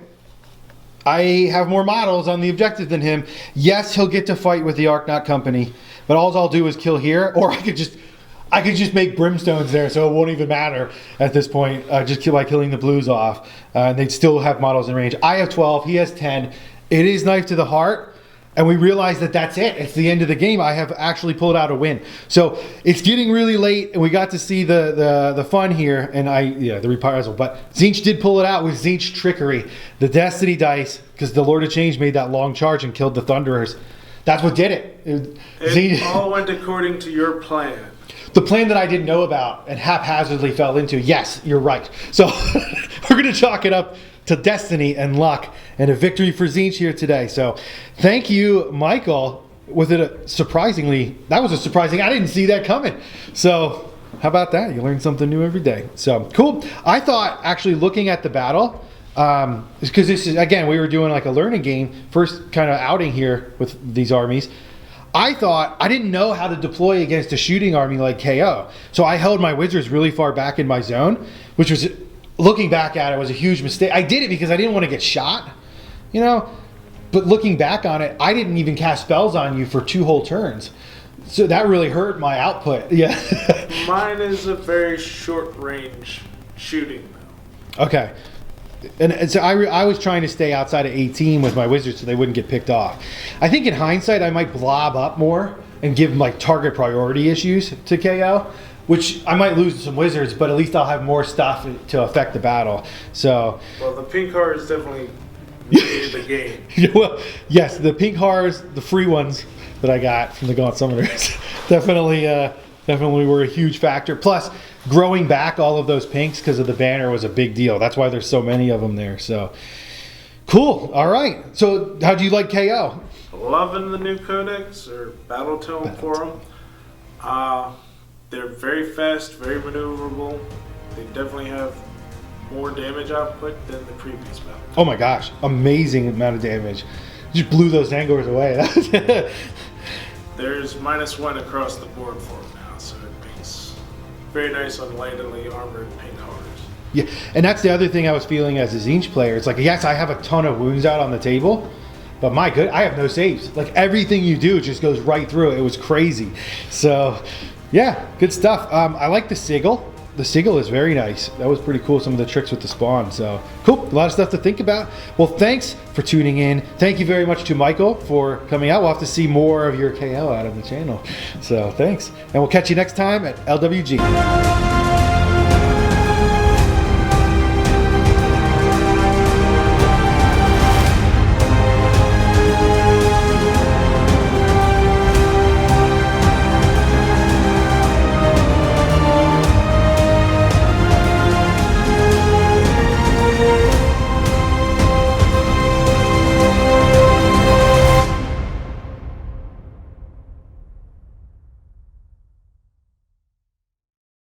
I have more models on the objective than him. Yes, he'll get to fight with the Arknot company, but all I'll do is kill here, or I could just make brimstones there, so it won't even matter at this point, just by killing the blues off. And they'd still have models in range. I have 12, he has 10. It is knife to the heart, and we realize that that's it. It's the end of the game. I have actually pulled out a win. So it's getting really late, and we got to see the fun here, and the reprisal. But Tzeentch did pull it out with Tzeentch trickery. The Destiny dice, because the Lord of Change made that long charge and killed the Thunderers. That's what did it. It all went according to your plan. The plan that I didn't know about and haphazardly fell into. Yes, you're right. So we're going to chalk it up to destiny and luck and a victory for Tzeentch here today. So thank you, Michael. Was it that was a surprising, I didn't see that coming. So how about that? You learn something new every day. So cool. I thought actually looking at the battle, because this is, again, we were doing like a learning game, first kind of outing here with these armies. I thought, I didn't know how to deploy against a shooting army like KO. So I held my wizards really far back in my zone, which was, looking back at it, was a huge mistake. I did it because I didn't want to get shot, but looking back on it, I didn't even cast spells on you for 2 whole turns. So that really hurt my output. Yeah. Mine is a very short range shooting though. Okay. And so I was trying to stay outside of 18 with my wizards so they wouldn't get picked off. I think in hindsight, I might blob up more and give them like target priority issues to KO, which I might lose some wizards, but at least I'll have more stuff to affect the battle. So, well, the pink cards definitely made the game. Well, yes, the pink horrors, the free ones that I got from the Gaunt Summoners, definitely were a huge factor. Plus, growing back all of those pinks because of the banner was a big deal. That's why there's so many of them there. So, cool. All right. So, how do you like KO? Loving the new codex or battle tome for them. They're very fast, very maneuverable. They definitely have more damage output than the previous battle. Oh my gosh, amazing amount of damage. Just blew those Angors away. There's -1 across the board for them now, so it makes very nice on lightly armored pink horrors. Yeah, and that's the other thing I was feeling as a Tzeentch player. It's like, yes, I have a ton of wounds out on the table, but my good, I have no saves. Like everything you do just goes right through it. It was crazy. So, yeah, good stuff. I like the sigil. The sigil is very nice. That was pretty cool, some of the tricks with the spawn. So, cool. A lot of stuff to think about. Well, thanks for tuning in. Thank you very much to Michael for coming out. We'll have to see more of your KO out of the channel. So, thanks. And we'll catch you next time at LWG.